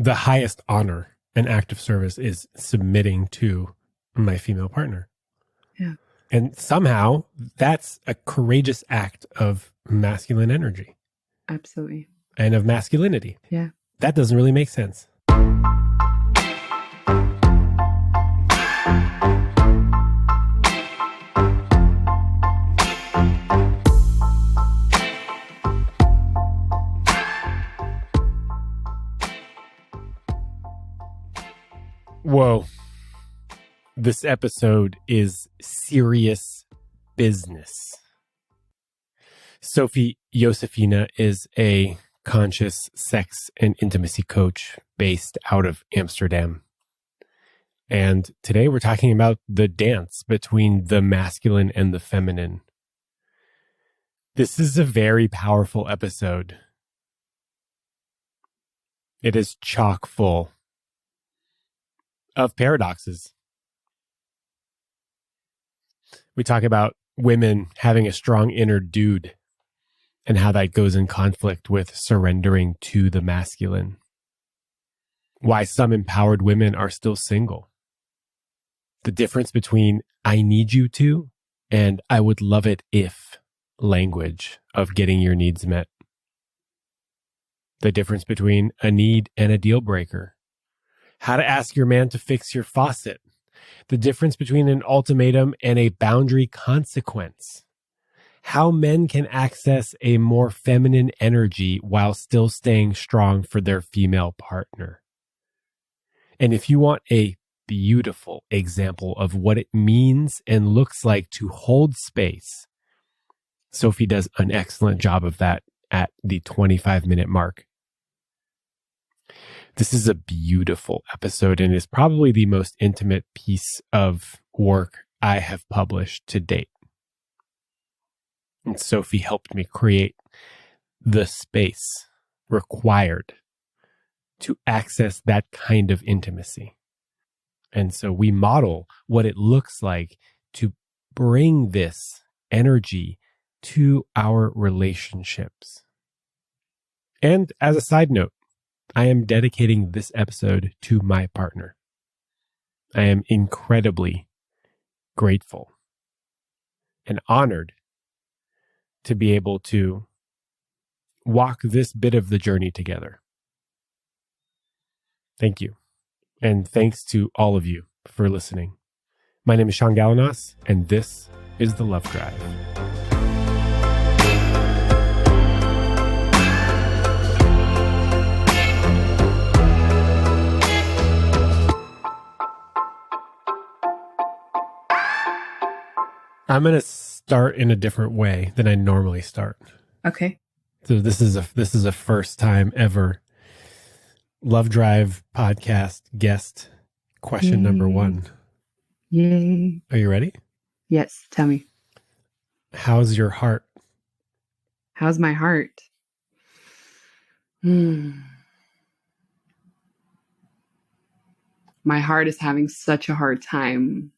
the highest honor and act of service is submitting to my female partner. Yeah. And somehow that's a courageous act of masculine energy. Absolutely. And of masculinity. Yeah. That doesn't really make sense. Whoa. This episode is serious business. Sophie Josephina is a conscious sex and intimacy coach based out of Amsterdam. And today we're talking about the dance between the masculine and the feminine. This is a very powerful episode. It is chock full of paradoxes. We talk about women having a strong inner dude and how that goes in conflict with surrendering to the masculine. Why some empowered women are still single. The difference between I need you to and I would love it if language of getting your needs met. The difference between a need and a deal breaker. How to ask your man to fix your faucet. The difference between an ultimatum and a boundary consequence. How men can access a more feminine energy while still staying strong for their female partner. And if you want a beautiful example of what it means and looks like to hold space, Sophie does an excellent job of that at the 25-minute mark. This is a beautiful episode and is probably the most intimate piece of work I have published to date. And Sophie helped me create the space required to access that kind of intimacy. And so we model what it looks like to bring this energy to our relationships. And as a side note, I am dedicating this episode to my partner. I am incredibly grateful and honored to be able to walk this bit of the journey together. Thank you. And thanks to all of you for listening. My name is Sean Galanos, and this is The Love Drive. I'm going to start in a different way than I normally start. Okay. So this is a first time ever Love Drive podcast guest question number 1. Yay. Are you ready? Yes. Tell me. How's your heart? How's my heart? My heart is having such a hard time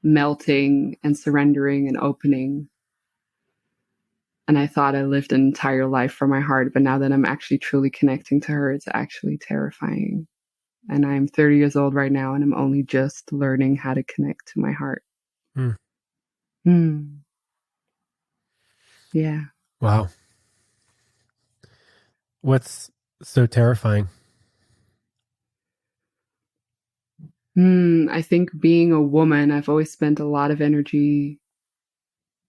melting and surrendering and opening. And I thought I lived an entire life for my heart, but now that I'm actually truly connecting to her, it's actually terrifying. And I'm 30 years old right now, and I'm only just learning how to connect to my heart. Yeah. Wow. What's so terrifying? I think being a woman, I've always spent a lot of energy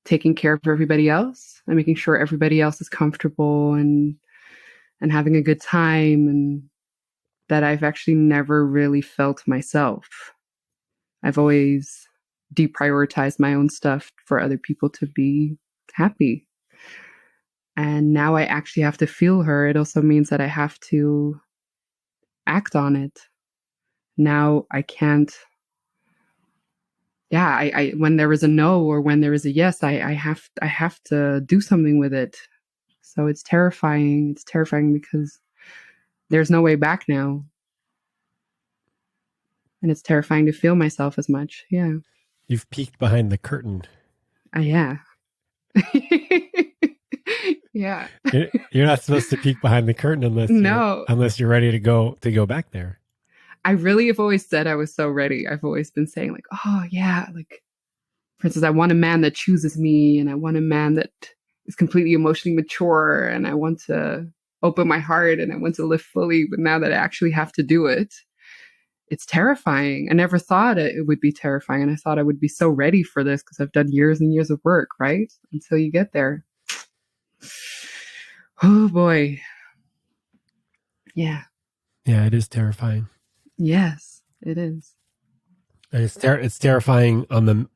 taking care of everybody else and making sure everybody else is comfortable and having a good time, and that I've actually never really felt myself. I've always deprioritized my own stuff for other people to be happy. And now I actually have to feel her. It also means that I have to act on it. Now I can't. Yeah, I when there is a no or when there is a yes, I have to do something with it. So it's terrifying. It's terrifying because there's no way back now. And it's terrifying to feel myself as much. Yeah. You've peeked behind the curtain. Yeah. Yeah. You're not supposed to peek behind the curtain No. unless you're ready to go back there. I really have always said I was so ready. I've always been saying like, oh yeah, like for instance, I want a man that chooses me, and I want a man that is completely emotionally mature, and I want to open my heart, and I want to live fully. But now that I actually have to do it, it's terrifying. I never thought it would be terrifying. And I thought I would be so ready for this because I've done years and years of work, right? Until you get there. Oh boy. Yeah. Yeah, it is terrifying. Yes, it is. And it's terrifying on the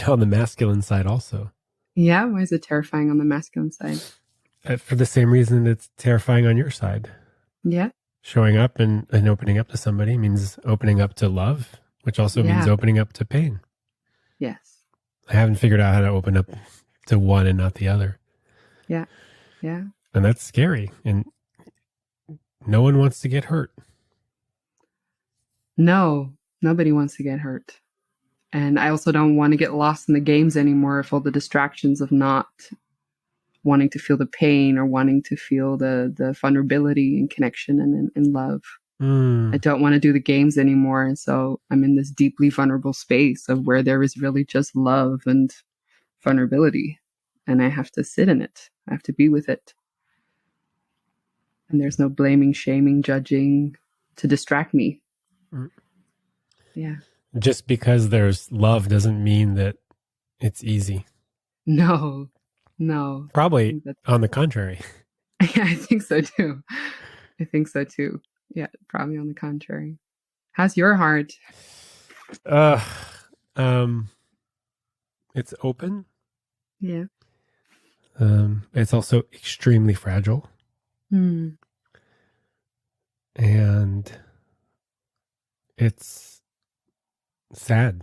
on the masculine side also. Yeah. Why is it terrifying on the masculine side? For the same reason it's terrifying on your side. Yeah. Showing up and opening up to somebody means opening up to love, which also means opening up to pain. Yes. I haven't figured out how to open up to one and not the other. Yeah. Yeah. And that's scary. And no one wants to get hurt. No, nobody wants to get hurt. And I also don't want to get lost in the games anymore of all the distractions of not wanting to feel the pain or wanting to feel the vulnerability and connection and love. I don't want to do the games anymore. And so I'm in this deeply vulnerable space of where there is really just love and vulnerability. And I have to sit in it. I have to be with it. And there's no blaming, shaming, judging to distract me. Yeah. Just because there's love doesn't mean that it's easy. No. Probably on the contrary. Yeah, I think so too. Yeah, probably on the contrary. How's your heart? It's open. Yeah. It's also extremely fragile. And it's sad.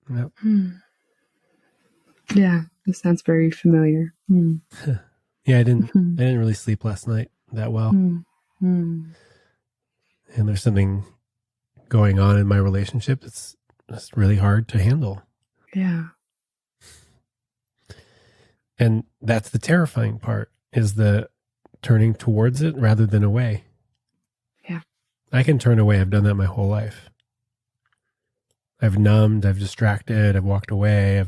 Yep. Yeah, this sounds very familiar. Yeah, I didn't really sleep last night that well. And there's something going on in my relationship that's just really hard to handle. Yeah. And that's the terrifying part, is the turning towards it rather than away. Yeah. I can turn away. I've done that my whole life. I've numbed, I've distracted, I've walked away,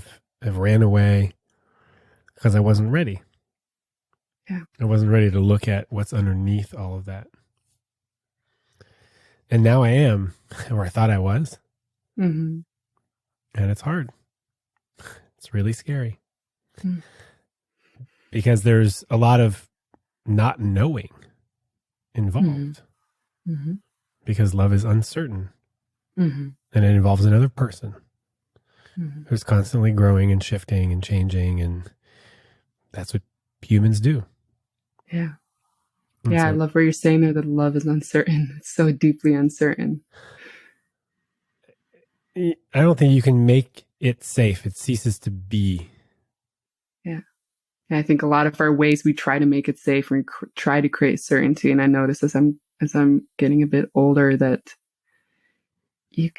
I've ran away because I wasn't ready. Yeah. I wasn't ready to look at what's underneath all of that. And now I am, or I thought I was. And it's hard. It's really scary. Because there's a lot of not knowing involved. Because love is uncertain. And it involves another person who's constantly growing and shifting and changing. And that's what humans do. Yeah. And yeah, so, I love where you're saying there that love is uncertain. It's so deeply uncertain. I don't think you can make it safe. It ceases to be. Yeah. And I think a lot of our ways we try to make it safe and try to create certainty. And I notice as I'm getting a bit older that you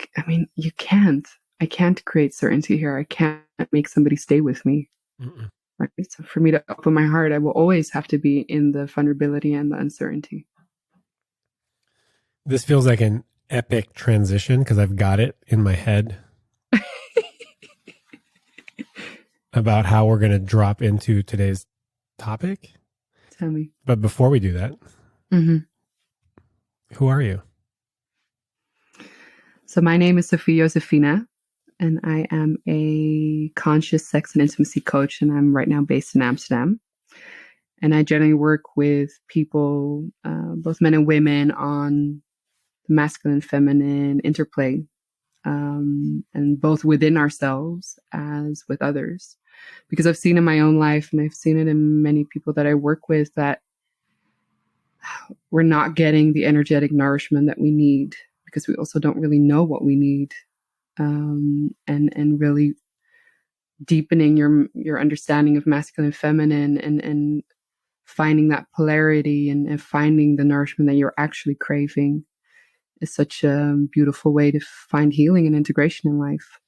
can't. I can't create certainty here. I can't make somebody stay with me. Right? So for me to open my heart, I will always have to be in the vulnerability and the uncertainty. This feels like an epic transition because I've got it in my head about how we're going to drop into today's topic. Tell me. But before we do that, who are you? So my name is Sophie Josephina, and I am a conscious sex and intimacy coach, and I'm right now based in Amsterdam. And I generally work with people, both men and women, on the masculine, feminine interplay, and both within ourselves as with others. Because I've seen in my own life, and I've seen it in many people that I work with, that we're not getting the energetic nourishment that we need, because we also don't really know what we need. And really deepening your understanding of masculine and feminine, and finding that polarity and finding the nourishment that you're actually craving is such a beautiful way to find healing and integration in life.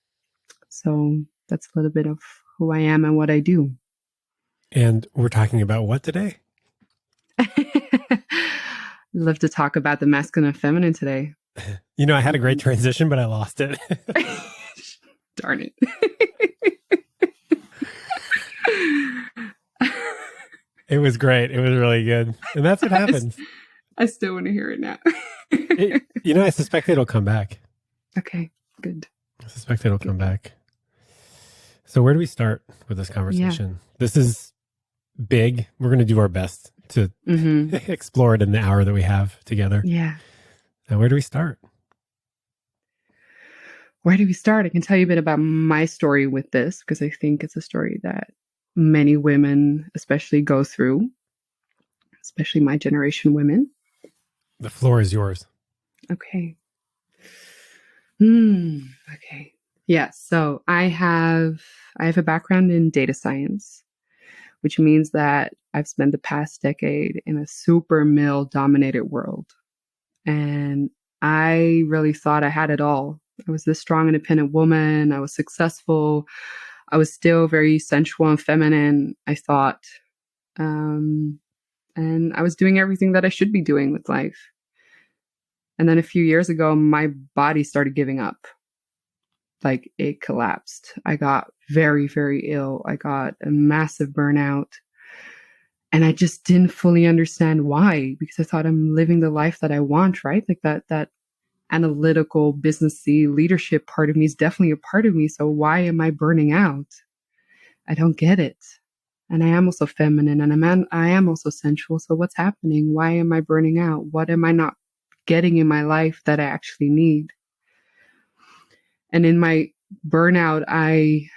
So that's a little bit of who I am and what I do. And we're talking about what today? Love to talk about the masculine and feminine today. You know, I had a great transition, but I lost it. Darn it. It was great. It was really good. And that's what happens. I still want to hear it now. I suspect it'll come back. Okay, good. I suspect it'll come back. So where do we start with this conversation? Yeah. This is big. We're going to do our best to explore it in the hour that we have together. Yeah. Now, where do we start? Where do we start? I can tell you a bit about my story with this, because I think it's a story that many women especially go through, especially my generation women. The floor is yours. Okay. Okay. Yeah. So I have a background in data science, which means that I've spent the past decade in a super male dominated world. And I really thought I had it all. I was this strong, independent woman. I was successful. I was still very sensual and feminine, I thought. And I was doing everything that I should be doing with life. And then a few years ago, my body started giving up. Like, it collapsed. I got very, very ill. I got a massive burnout. And I just didn't fully understand why, because I thought I'm living the life that I want, right? Like that analytical, businessy leadership part of me is definitely a part of me. So why am I burning out? I don't get it. And I am also feminine, and I am also sensual. So what's happening? Why am I burning out? What am I not getting in my life that I actually need? And in my burnout, I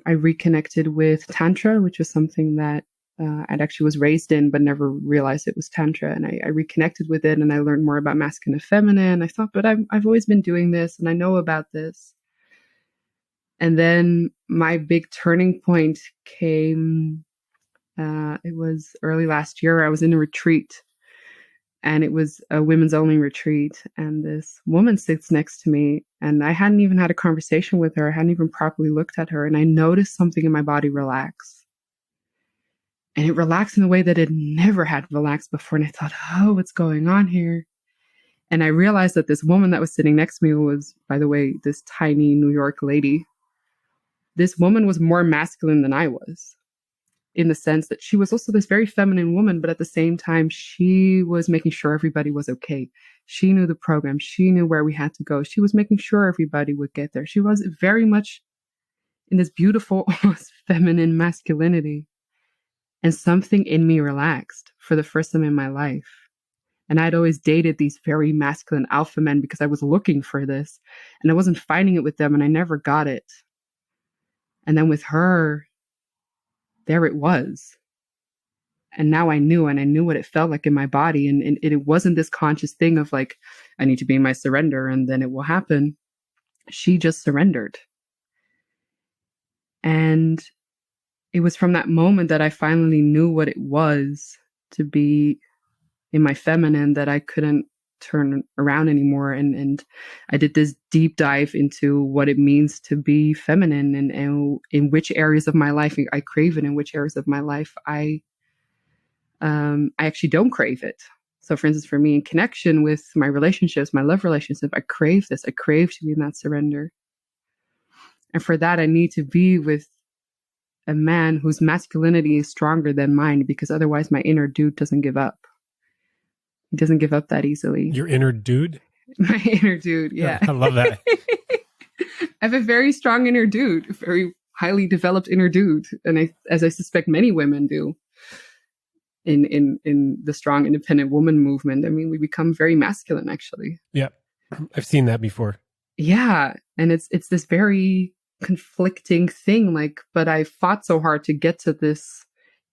reconnected with Tantra, which was something that I'd actually was raised in, but never realized it was Tantra. And I reconnected with it, and I learned more about masculine and feminine. I thought, but I've always been doing this, and I know about this. And then my big turning point came, it was early last year. I was in a retreat, and it was a women's only retreat. And this woman sits next to me, and I hadn't even had a conversation with her. I hadn't even properly looked at her. And I noticed something in my body relax. And it relaxed in a way that it never had relaxed before. And I thought, oh, what's going on here? And I realized that this woman that was sitting next to me was, by the way, this tiny New York lady. This woman was more masculine than I was, in the sense that she was also this very feminine woman, but at the same time, she was making sure everybody was okay. She knew the program. She knew where we had to go. She was making sure everybody would get there. She was very much in this beautiful, almost feminine masculinity. And something in me relaxed for the first time in my life. And I'd always dated these very masculine alpha men because I was looking for this, and I wasn't finding it with them, and I never got it. And then with her, there it was. And now I knew, and I knew what it felt like in my body. And it wasn't this conscious thing of like, I need to be in my surrender and then it will happen. She just surrendered. And it was from that moment that I finally knew what it was to be in my feminine, that I couldn't turn around anymore. And I did this deep dive into what it means to be feminine, and in which areas of my life I crave it, in which areas of my life I actually don't crave it. So for instance, for me, in connection with my relationships, my love relationship, I crave this. I crave to be in that surrender. And for that, I need to be with a man whose masculinity is stronger than mine, because otherwise my inner dude doesn't give up. He doesn't give up that easily. Your inner dude? My inner dude, yeah. I love that. I have a very strong inner dude, a very highly developed inner dude. And as I suspect many women do in the strong independent woman movement. I mean, we become very masculine, actually. Yeah. I've seen that before. Yeah. And it's this very conflicting thing, like, but I fought so hard to get to this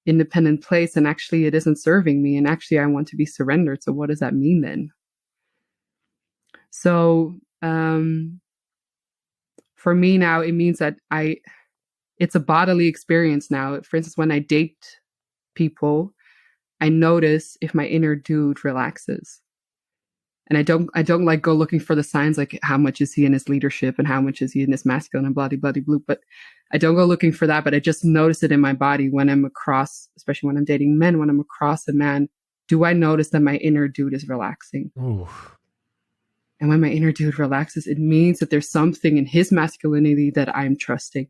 independent place, and actually it isn't serving me, and actually I want to be surrendered. So what does that mean then? So for me now, it means that it's a bodily experience now. For instance, when I date people, I notice if my inner dude relaxes. And I don't like go looking for the signs, like how much is he in his leadership and how much is he in his masculine and bloody blue. But I don't go looking for that, but I just notice it in my body when I'm across, especially when I'm dating men, when I'm across a man, do I notice that my inner dude is relaxing? Ooh. And when my inner dude relaxes, it means that there's something in his masculinity that I'm trusting.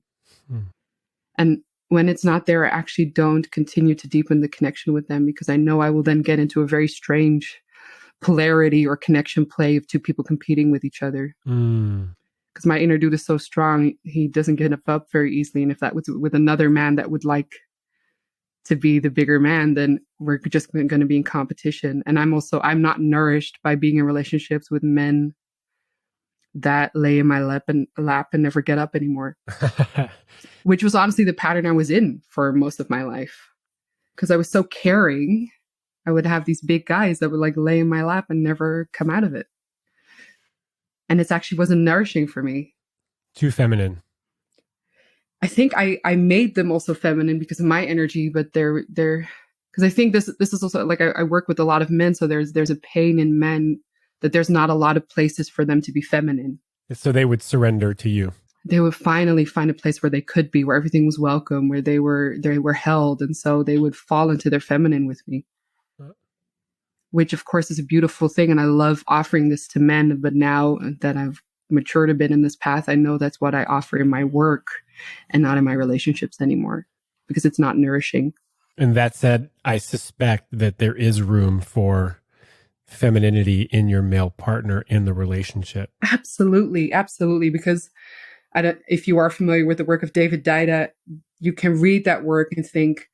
And when it's not there, I actually don't continue to deepen the connection with them, because I know I will then get into a very strange polarity or connection play of two people competing with each other. Because my inner dude is so strong, he doesn't give up very easily. And if that was with another man that would like to be the bigger man, then we're just going to be in competition. And I'm not nourished by being in relationships with men that lay in my lap and never get up anymore. Which was honestly the pattern I was in for most of my life. Because I was so caring, I would have these big guys that would like lay in my lap and never come out of it. And it actually wasn't nourishing for me. Too feminine. I think I made them also feminine because of my energy, but they're because I think this is also like I work with a lot of men, so there's a pain in men that there's not a lot of places for them to be feminine. So they would surrender to you. They would finally find a place where they could be, where everything was welcome, where they were held, and so they would fall into their feminine with me. Which of course is a beautiful thing, and I love offering this to men, but now that I've matured a bit in this path, I know that's what I offer in my work and not in my relationships anymore, because it's not nourishing. And that said, I suspect that there is room for femininity in your male partner in the relationship. Absolutely, absolutely. Because if you are familiar with the work of David Deida, you can read that work and think,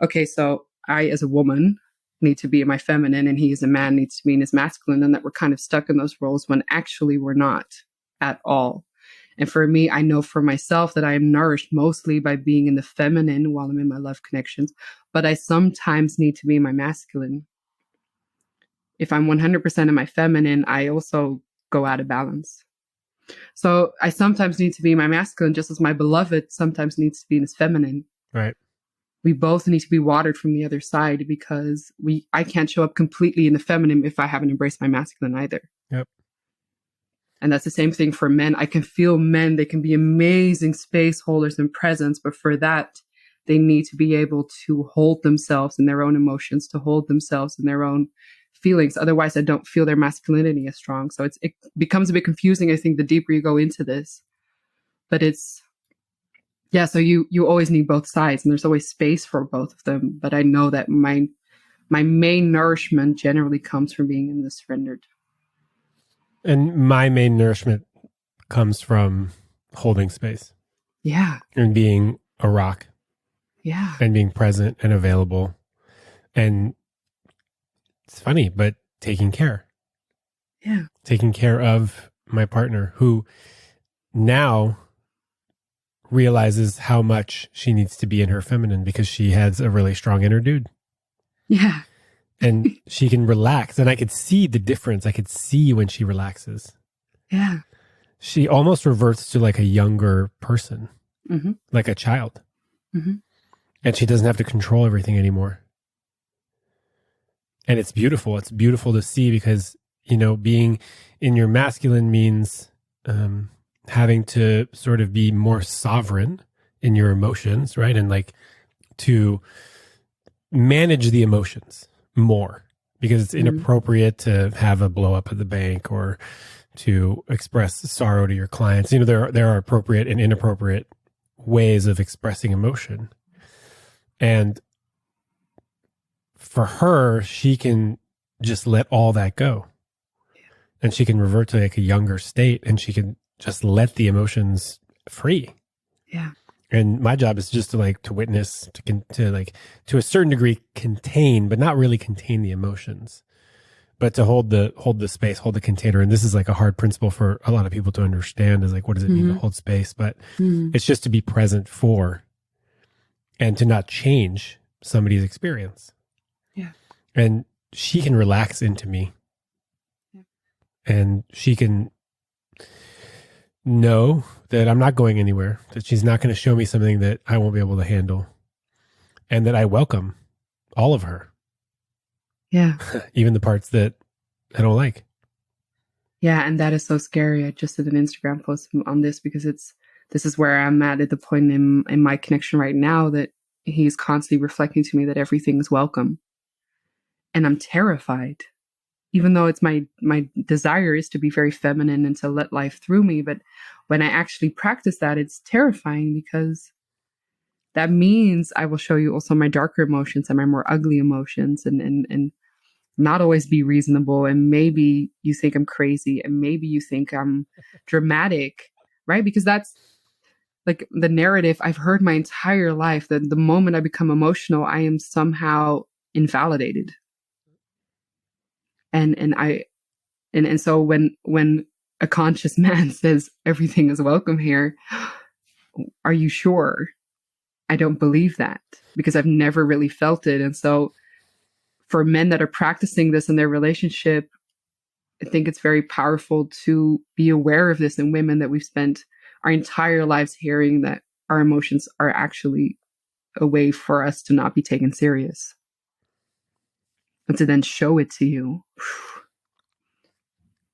okay, so I as a woman need to be in my feminine, and he as a man needs to be in his masculine, and that we're kind of stuck in those roles when actually we're not at all. And for me, I know for myself that I am nourished mostly by being in the feminine while I'm in my love connections, but I sometimes need to be in my masculine. If I'm 100% in my feminine, I also go out of balance. So I sometimes need to be in my masculine, just as my beloved sometimes needs to be in his feminine. Right. We both need to be watered from the other side, because I can't show up completely in the feminine if I haven't embraced my masculine either. Yep. And that's the same thing for men. I can feel men, they can be amazing space holders and presence, but for that, they need to be able to hold themselves in their own emotions, to hold themselves in their own feelings. Otherwise, I don't feel their masculinity as strong. So it becomes a bit confusing, I think, the deeper you go into this. But so you always need both sides, and there's always space for both of them. But I know that my main nourishment generally comes from being in the surrendered. And my main nourishment comes from holding space. Yeah. And being a rock. Yeah. And being present and available. And it's funny, but taking care. Yeah. Taking care of my partner, who now realizes how much she needs to be in her feminine because she has a really strong inner dude. Yeah. And she can relax. And I could see the difference. I could see when she relaxes. Yeah. She almost reverts to like a younger person, like a child. And she doesn't have to control everything anymore. And it's beautiful. It's beautiful to see because, you know, being in your masculine means having to sort of be more sovereign in your emotions, right? And like to manage the emotions more, because it's inappropriate to have a blow up at the bank or to express sorrow to your clients. You know, there are appropriate and inappropriate ways of expressing emotion. And for her, she can just let all that go. And she can revert to like a younger state, and she can just let the emotions free. Yeah. And my job is just to witness, to a certain degree contain, but not really contain the emotions, but to hold the space, hold the container. And this is like a hard principle for a lot of people to understand, is like, what does it mean to hold space? But it's just to be present for, and to not change somebody's experience. Yeah. And she can relax into me. Yeah. And she can know that I'm not going anywhere, that she's not going to show me something that I won't be able to handle, and that I welcome all of her. Yeah. Even the parts that I don't like. Yeah, and that is so scary. I just did an Instagram post on this because this is where I'm at the point in my connection right now, that he's constantly reflecting to me that everything is welcome. And I'm terrified, even though it's my desire is to be very feminine and to let life through me. But when I actually practice that, it's terrifying, because that means I will show you also my darker emotions and my more ugly emotions, and not always be reasonable. And maybe you think I'm crazy, and maybe you think I'm dramatic, right? Because that's like the narrative I've heard my entire life, that the moment I become emotional, I am somehow invalidated. And so when a conscious man says everything is welcome here, are you sure? I don't believe that, because I've never really felt it. And so for men that are practicing this in their relationship, I think it's very powerful to be aware of this in women, that we've spent our entire lives hearing that our emotions are actually a way for us to not be taken serious. And to then show it to you.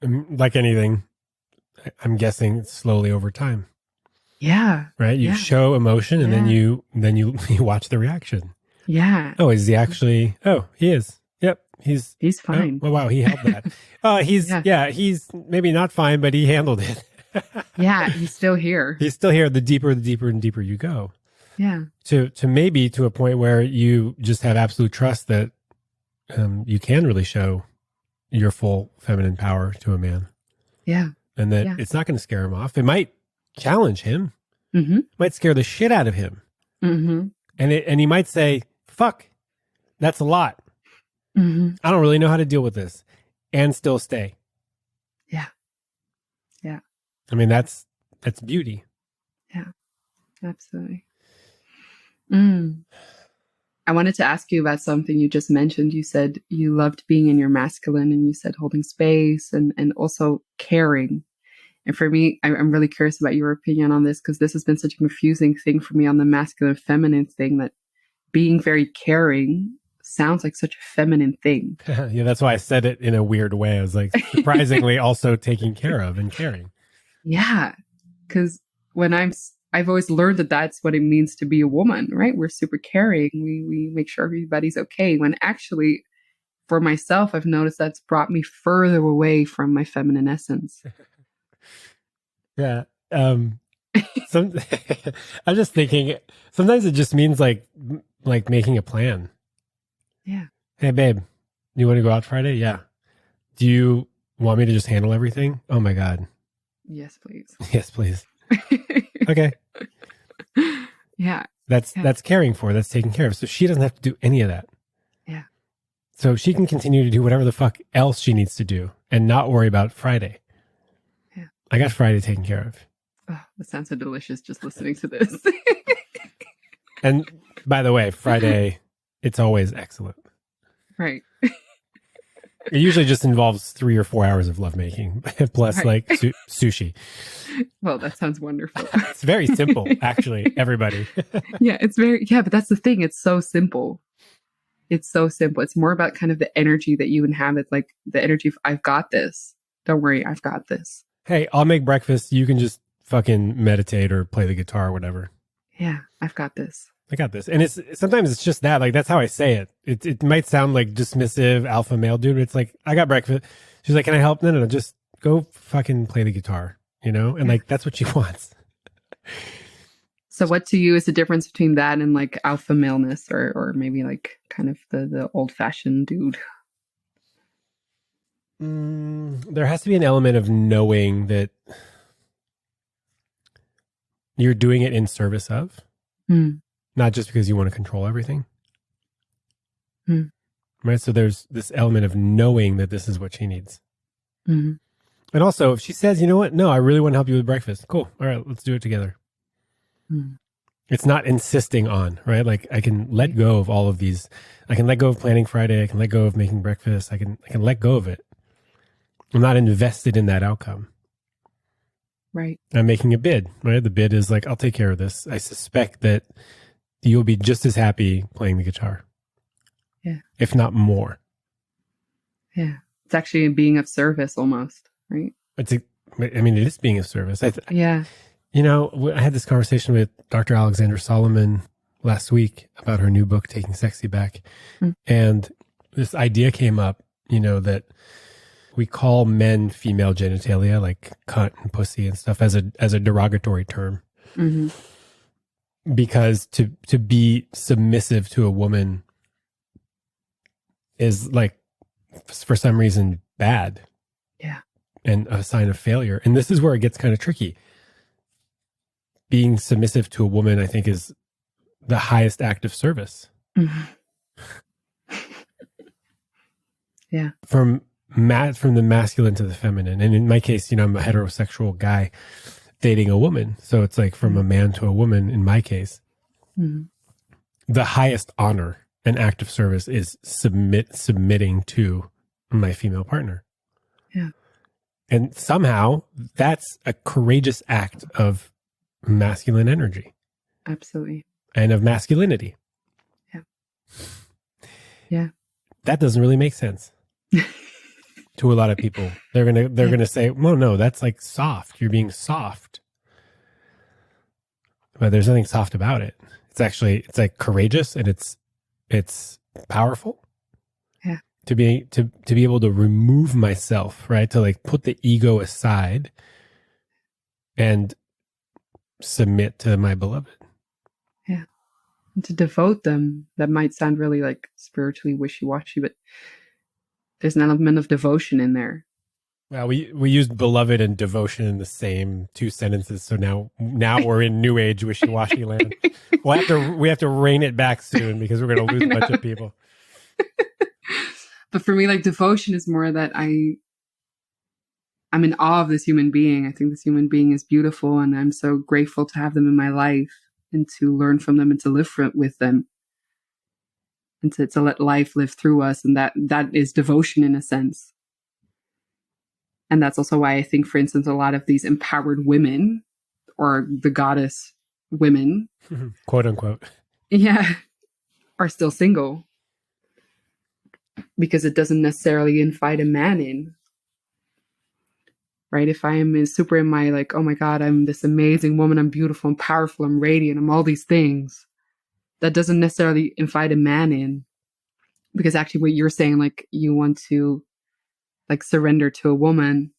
Like anything, I'm guessing slowly over time. Yeah. Right? You show emotion, and then you you watch the reaction. Yeah. Oh, is he actually? Oh, he is. Yep, he's fine. Oh, wow, he held that. He's maybe not fine, but he handled it. Yeah, he's still here. He's still here. The deeper and deeper you go. Yeah. To maybe to a point where you just have absolute trust that you can really show your full feminine power to a man. Yeah. And that it's not going to scare him off. It might challenge him. Mm-hmm. It might scare the shit out of him. Mm-hmm. And he might say, fuck, that's a lot. Mm-hmm. I don't really know how to deal with this, and still stay. Yeah. Yeah. I mean, that's beauty. Yeah, absolutely. I wanted to ask you about something you just mentioned. You said you loved being in your masculine, and you said holding space and also caring. And for me, I'm really curious about your opinion on this, because this has been such a confusing thing for me on the masculine feminine thing, that being very caring sounds like such a feminine thing. Yeah, that's why I said it in a weird way. I was like, surprisingly also taking care of and caring. Yeah, because when I've always learned that that's what it means to be a woman, right? We're super caring. We make sure everybody's okay. When actually, for myself, I've noticed that's brought me further away from my feminine essence. Yeah. I'm just thinking, sometimes it just means like making a plan. Yeah. Hey, babe, you want to go out Friday? Yeah. Do you want me to just handle everything? Oh my God. Yes, please. Yes, please. Okay. Yeah. That's caring for, that's taking care of. So she doesn't have to do any of that. Yeah. So she can continue to do whatever the fuck else she needs to do and not worry about Friday. Yeah. I got Friday taken care of. Oh, that sounds so delicious just listening to this. And by the way, Friday, it's always excellent. Right. It usually just involves 3 or 4 hours of lovemaking, plus like sushi. Well, that sounds wonderful. It's very simple, actually, everybody. Yeah, but that's the thing. It's so simple. It's so simple. It's more about kind of the energy that you inhabit, like the energy of, I've got this. Don't worry, I've got this. Hey, I'll make breakfast. You can just fucking meditate or play the guitar or whatever. Yeah, I've got this. I got this. And sometimes it's just that, like, that's how I say it. It might sound like dismissive alpha male dude, but it's like, I got breakfast. She's like, can I help? No, just go fucking play the guitar, you know? And like, that's what she wants. So what to you is the difference between that and like alpha maleness, or maybe like kind of the old fashioned dude? There has to be an element of knowing that you're doing it in service of. Not just because you want to control everything. Right? So there's this element of knowing that this is what she needs. And also, if she says, you know what? No, I really want to help you with breakfast. Cool. All right, let's do it together. It's not insisting on, right? Like I can let go of all of these. I can let go of planning Friday. I can let go of making breakfast. I can let go of it. I'm not invested in that outcome. Right. I'm making a bid, right? The bid is like, I'll take care of this. I suspect that you'll be just as happy playing the guitar. Yeah. If not more. Yeah. It's actually being of service almost, right? I mean, it is being of service. Yeah. You know, I had this conversation with Dr. Alexandra Solomon last week about her new book, Taking Sexy Back. Mm. And this idea came up, you know, that we call men female genitalia, like cunt and pussy and stuff, as a derogatory term. Mm-hmm. Because to be submissive to a woman is like, for some reason, bad. Yeah. And a sign of failure. And this is where it gets kind of tricky. Being submissive to a woman, I think, is the highest act of service. Mm-hmm. Yeah. From the masculine to the feminine. And in my case, you know, I'm a heterosexual guy dating a woman. So it's like from a man to a woman in my case. Mm-hmm. The highest honor and act of service is submitting to my female partner. Yeah. And somehow that's a courageous act of masculine energy. Absolutely. And of masculinity. Yeah. Yeah. That doesn't really make sense to a lot of people. They're gonna say, well, no, that's like soft. You're being soft. But there's nothing soft about it. It's like courageous, and it's powerful. Yeah. To be able to remove myself, right? To like put the ego aside and submit to my beloved. Yeah. And to devote them, that might sound really like spiritually wishy-washy, but there's an element of devotion in there. Well, we used beloved and devotion in the same two sentences, so now we're in new age wishy-washy land. We have to rein it back soon because we're going to lose a bunch of people. But for me, like, devotion is more that I'm in awe of this human being. I think this human being is beautiful, and I'm so grateful to have them in my life and to learn from them and to live with them and to let life live through us. And that is devotion in a sense. And that's also why I think, for instance, a lot of these empowered women or the goddess women, quote unquote, yeah, are still single because it doesn't necessarily invite a man in. Right? If I am super in my like, oh my God, I'm this amazing woman, I'm beautiful, I'm powerful, I'm radiant, I'm all these things, that doesn't necessarily invite a man in. Because actually what you're saying, like you want to like surrender to a woman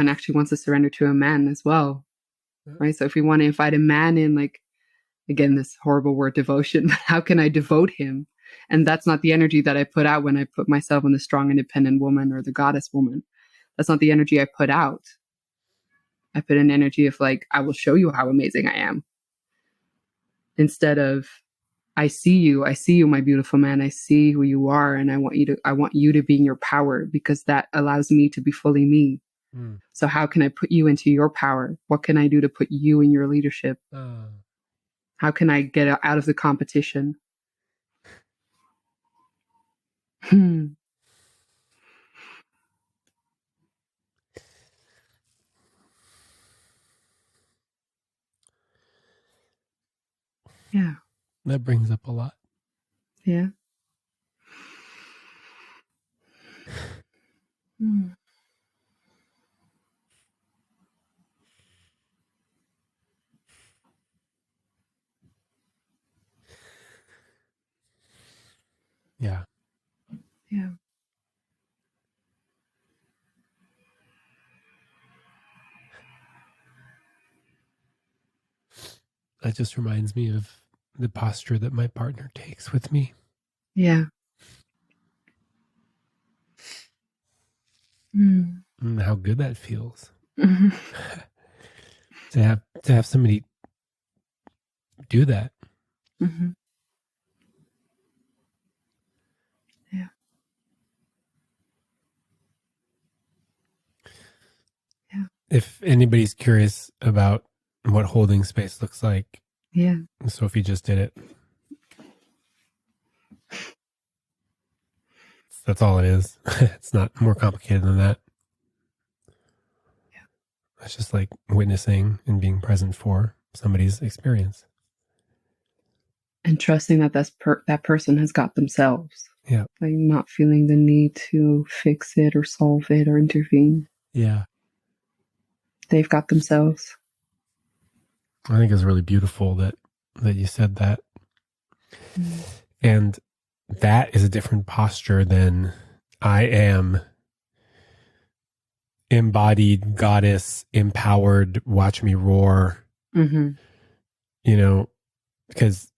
actually wants to surrender to a man as well. Right? So if we want to invite a man in, like, again, this horrible word devotion, how can I devote him? And that's not the energy that I put out when I put myself in the strong, independent woman or the goddess woman. That's not the energy I put out. I put an energy of like, I will show you how amazing I am. Instead of, I see you, my beautiful man. I see who you are, and I want you to be in your power because that allows me to be fully me. Mm. So how can I put you into your power? What can I do to put you in your leadership? How can I get out of the competition? Yeah. That brings up a lot. Yeah. Mm. Yeah. Yeah. That just reminds me of the posture that my partner takes with me. Yeah. Mm. And how good that feels. Mm-hmm. to have somebody do that. Mm-hmm. Yeah. Yeah. If anybody's curious about what holding space looks like, yeah, Sophie just did it. That's all it is. It's not more complicated than that. Yeah. It's just like witnessing and being present for somebody's experience. And trusting that that person has got themselves. Yeah. Like not feeling the need to fix it or solve it or intervene. Yeah. They've got themselves. I think it's really beautiful that you said that. And that is a different posture than I am embodied goddess, empowered, watch me roar. You know, because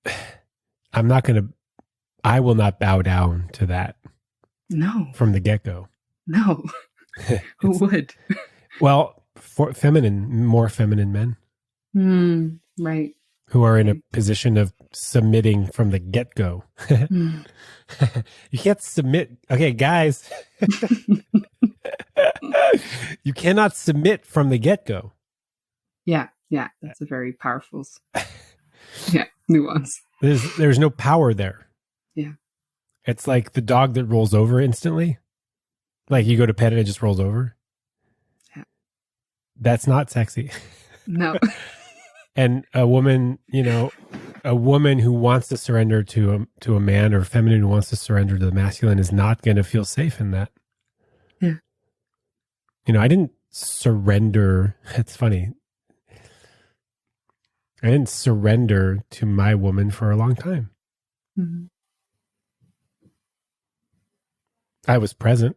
I will not bow down to that. No. From the get-go. No. Who would? Well, for more feminine men. Right. Who are in a position of submitting from the get-go. You can't submit. Okay, guys. You cannot submit from the get-go. Yeah. That's a very powerful nuance. There's no power there. Yeah. It's like the dog that rolls over instantly. Like you go to pet it, it just rolls over. Yeah. That's not sexy. No. And a woman, a woman who wants to surrender to a man, or feminine who wants to surrender to the masculine, is not going to feel safe in that. Yeah. I didn't surrender. It's funny. I didn't surrender to my woman for a long time. I was present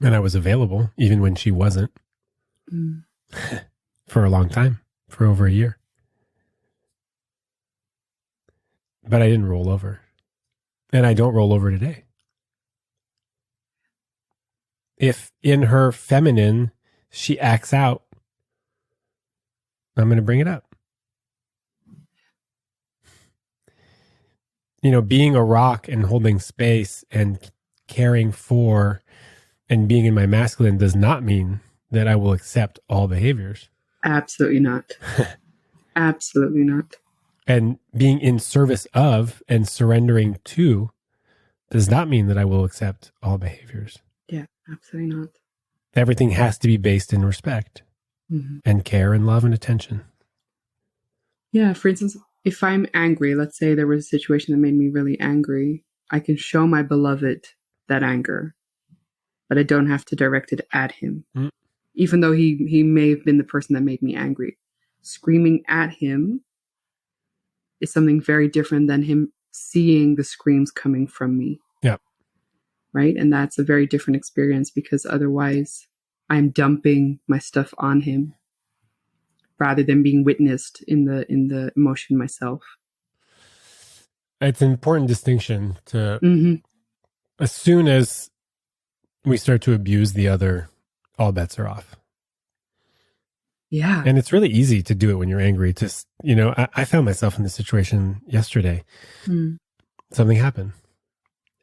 and I was available even when she wasn't for a long time, for over a year. But I didn't roll over, and I don't roll over today. If in her feminine she acts out, I'm going to bring it up. Being a rock and holding space and caring for and being in my masculine does not mean that I will accept all behaviors. Absolutely not. Absolutely not. And being in service of and surrendering to does not mean that I will accept all behaviors. Yeah, absolutely not. Everything has to be based in respect and care and love and attention. Yeah, for instance, if I'm angry, let's say there was a situation that made me really angry, I can show my beloved that anger, but I don't have to direct it at him. Even though he may have been the person that made me angry. Screaming at him is something very different than him seeing the screams coming from me. Yeah. Right? And that's a very different experience, because otherwise I'm dumping my stuff on him rather than being witnessed in the emotion myself. It's an important distinction to, as soon as we start to abuse the other, all bets are off. Yeah. And it's really easy to do it when you're angry. Just, I found myself in this situation yesterday. Something happened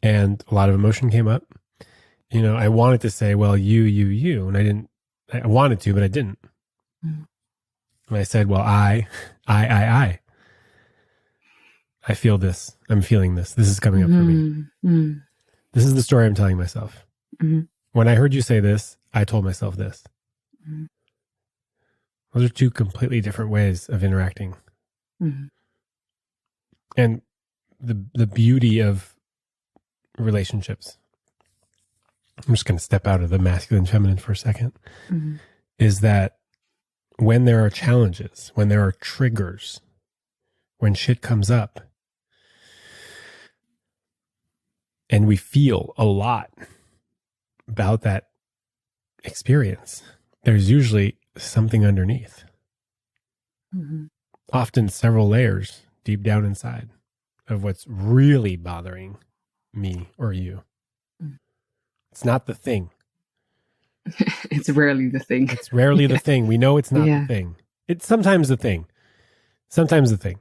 and a lot of emotion came up. I wanted to say, well, you, and I wanted to, but I didn't. And I said, well, I feel this. I'm feeling this. This is coming up for me. This is the story I'm telling myself. When I heard you say this, I told myself this. Those are two completely different ways of interacting. And the beauty of relationships, I'm just going to step out of the masculine feminine for a second, is that when there are challenges, when there are triggers, when shit comes up, and we feel a lot about that experience, there's usually something underneath. Often several layers deep down inside of what's really bothering me or you. It's not the thing. It's rarely the thing. It's rarely the thing. We know it's not the thing. It's sometimes the thing. Sometimes the thing.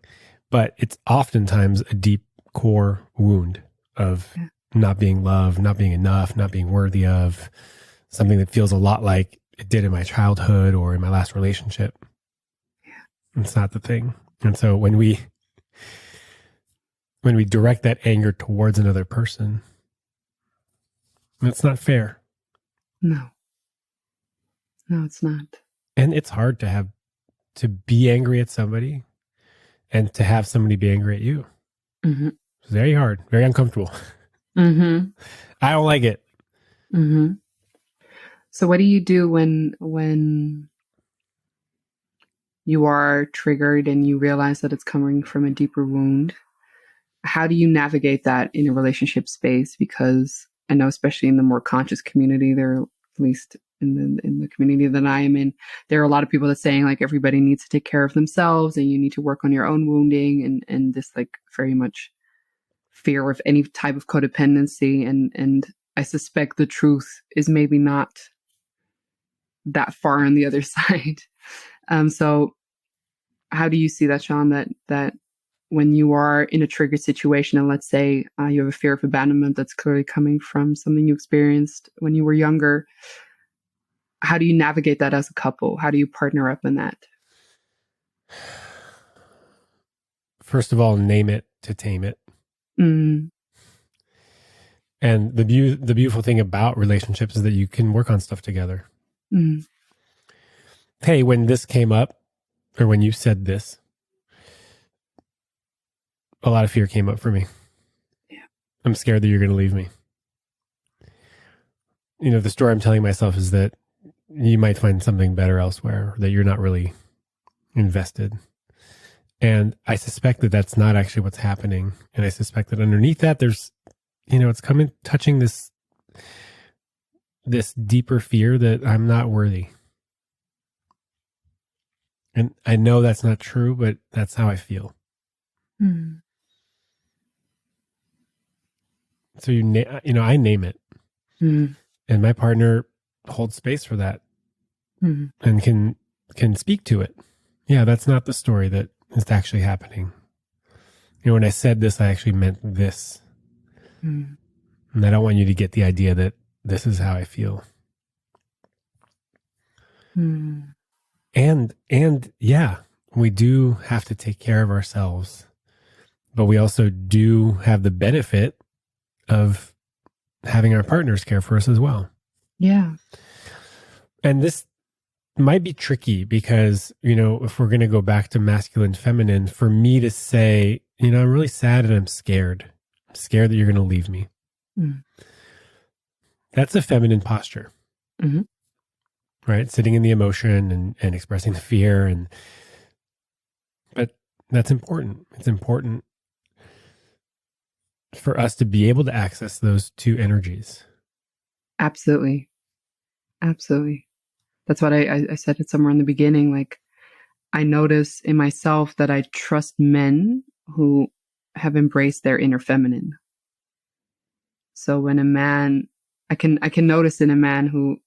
But it's oftentimes a deep core wound of not being loved, not being enough, not being worthy of, something that feels a lot like it did in my childhood or in my last relationship. It's not the thing. And so when we direct that anger towards another person, it's not fair. No, it's not. And it's hard to be angry at somebody and to have somebody be angry at you. It's very hard, very uncomfortable. I don't like it. So what do you do when you are triggered and you realize that it's coming from a deeper wound? How do you navigate that in a relationship space? Because I know, especially in the more conscious community, there, at least in the community that I am in, there are a lot of people that saying like everybody needs to take care of themselves and you need to work on your own wounding, and this like very much fear of any type of codependency. And I suspect the truth is maybe not that far on the other side. So how do you see that, Sean, that when you are in a triggered situation, and let's say you have a fear of abandonment that's clearly coming from something you experienced when you were younger, how do you navigate that as a couple? How do you partner up in that? First of all, name it to tame it. Mm. And the beautiful thing about relationships is that you can work on stuff together. Mm. Hey, when this came up, or when you said this, a lot of fear came up for me. Yeah. I'm scared that you're going to leave me. You know, the story I'm telling myself is that you might find something better elsewhere, that you're not really invested. And I suspect that that's not actually what's happening. And I suspect that underneath that, there's, you know, it's coming, touching this deeper fear that I'm not worthy. And I know that's not true, but that's how I feel. Mm. So I name it, Mm. and my partner holds space for that, and can speak to it. Yeah, that's not the story that is actually happening. You know, when I said this, I actually meant this, and I don't want you to get the idea that this is how I feel. And yeah, we do have to take care of ourselves, but we also do have the benefit of having our partners care for us as well. Yeah. And this might be tricky because, you know, if we're going to go back to masculine, feminine, for me to say, you know, I'm really sad and I'm scared. I'm scared that you're going to leave me. That's a feminine posture, right? Sitting in the emotion and expressing the fear. But that's important. It's important for us to be able to access those two energies. Absolutely. Absolutely. That's what I said it somewhere in the beginning. Like, I notice in myself that I trust men who have embraced their inner feminine. So when a man, I can notice in a man who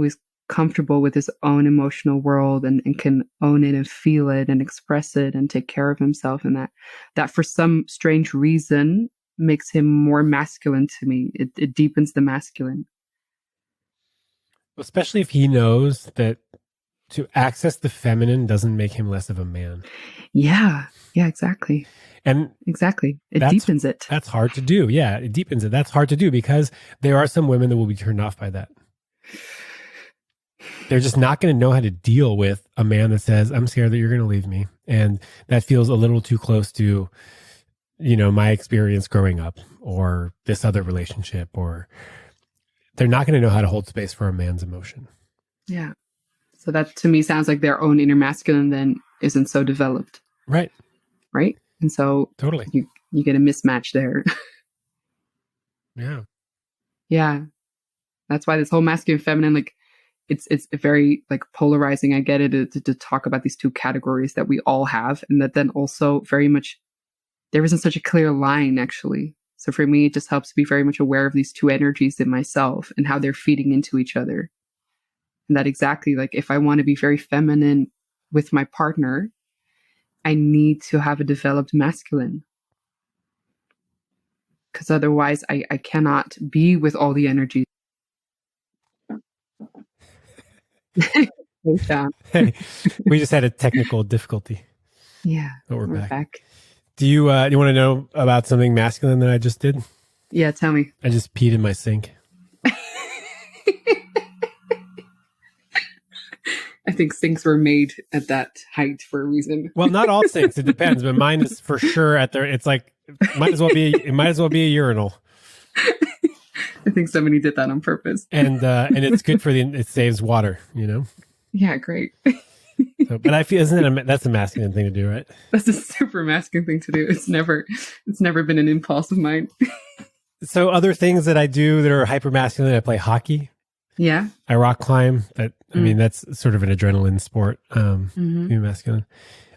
is comfortable with his own emotional world and can own it and feel it and express it and take care of himself, and that for some strange reason makes him more masculine to me. It deepens the masculine. Especially if he knows that to access the feminine doesn't make him less of a man. Yeah. Yeah, exactly. And exactly. It deepens it. That's hard to do. Yeah, it deepens it. That's hard to do because there are some women that will be turned off by that. They're just not going to know how to deal with a man that says, I'm scared that you're going to leave me. And that feels a little too close to, you know, my experience growing up or this other relationship, or they're not going to know how to hold space for a man's emotion. Yeah. So that to me sounds like their own inner masculine then isn't so developed. Right. Right. And so totally you get a mismatch there. Yeah. Yeah. That's why this whole masculine feminine, like, it's very like polarizing. I get it to talk about these two categories that we all have, and that then also very much there isn't such a clear line actually. So for me, it just helps to be very much aware of these two energies in myself and how they're feeding into each other. And that exactly, like, if I want to be very feminine with my partner, I need to have a developed masculine. Because otherwise I cannot be with all the energy. Hey, we just had a technical difficulty. Yeah, but we're back. Do you want to know about something masculine that I just did? Yeah, tell me. I just peed in my sink. I think sinks were made at that height for a reason. Well, not all sinks. It depends, but mine is for sure at there. It's like it might as well be a urinal. I think somebody did that on purpose. And it's good for it saves water, you know? Yeah, great. So, but I feel, that's a masculine thing to do, right? That's a super masculine thing to do. It's never been an impulse of mine. So other things that I do that are hyper masculine, I play hockey. Yeah. I rock climb. I mean, that's sort of an adrenaline sport, being masculine.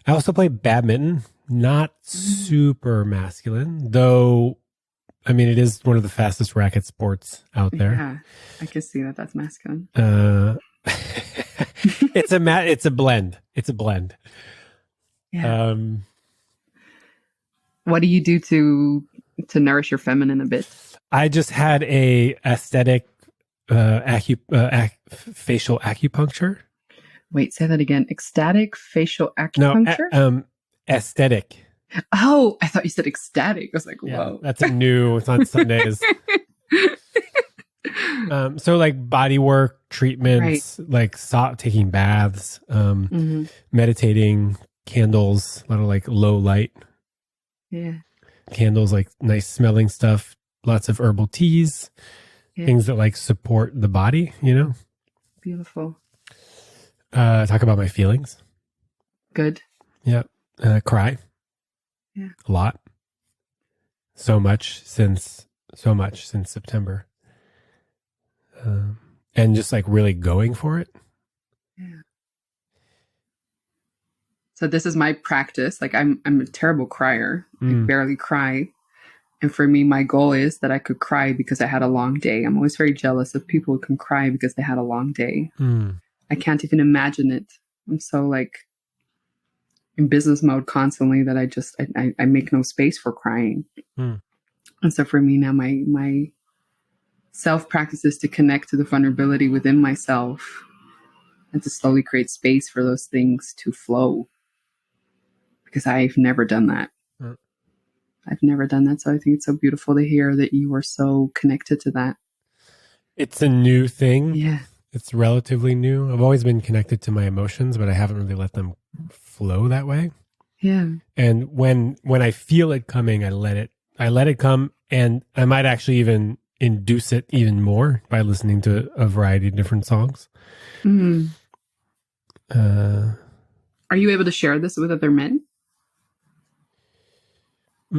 I also play badminton, not super masculine, though. I mean, it is one of the fastest racket sports out there. Yeah, I can see that. That's masculine. It's a blend. It's a blend. Yeah. What do you do to nourish your feminine a bit? I just had a aesthetic facial acupuncture. Wait, say that again. Ecstatic facial acupuncture? No, aesthetic. Oh, I thought you said ecstatic. I was like, Yeah, whoa. that's it's on Sundays. So like body work, treatments, like taking baths, meditating, candles, a lot of like low light. Yeah. Candles, like nice smelling stuff, lots of herbal teas, things that like support the body, you know? Beautiful. Talk about my feelings. Good. Yeah. Cry. Yeah. A lot. So much since September. And just like really going for it. Yeah. So this is my practice. Like I'm a terrible crier. I barely cry. And for me, my goal is that I could cry because I had a long day. I'm always very jealous of people who can cry because they had a long day. I can't even imagine it. I'm so like in business mode constantly that I make no space for crying. And so for me now, my self practice is to connect to the vulnerability within myself and to slowly create space for those things to flow. Because I've never done that. I've never done that. So I think it's so beautiful to hear that you were so connected to that. It's a new thing. Yeah. It's relatively new. I've always been connected to my emotions, but I haven't really let them flow that way. Yeah. And when I feel it coming, I let it come, and I might actually even induce it even more by listening to a variety of different songs. Are you able to share this with other men? I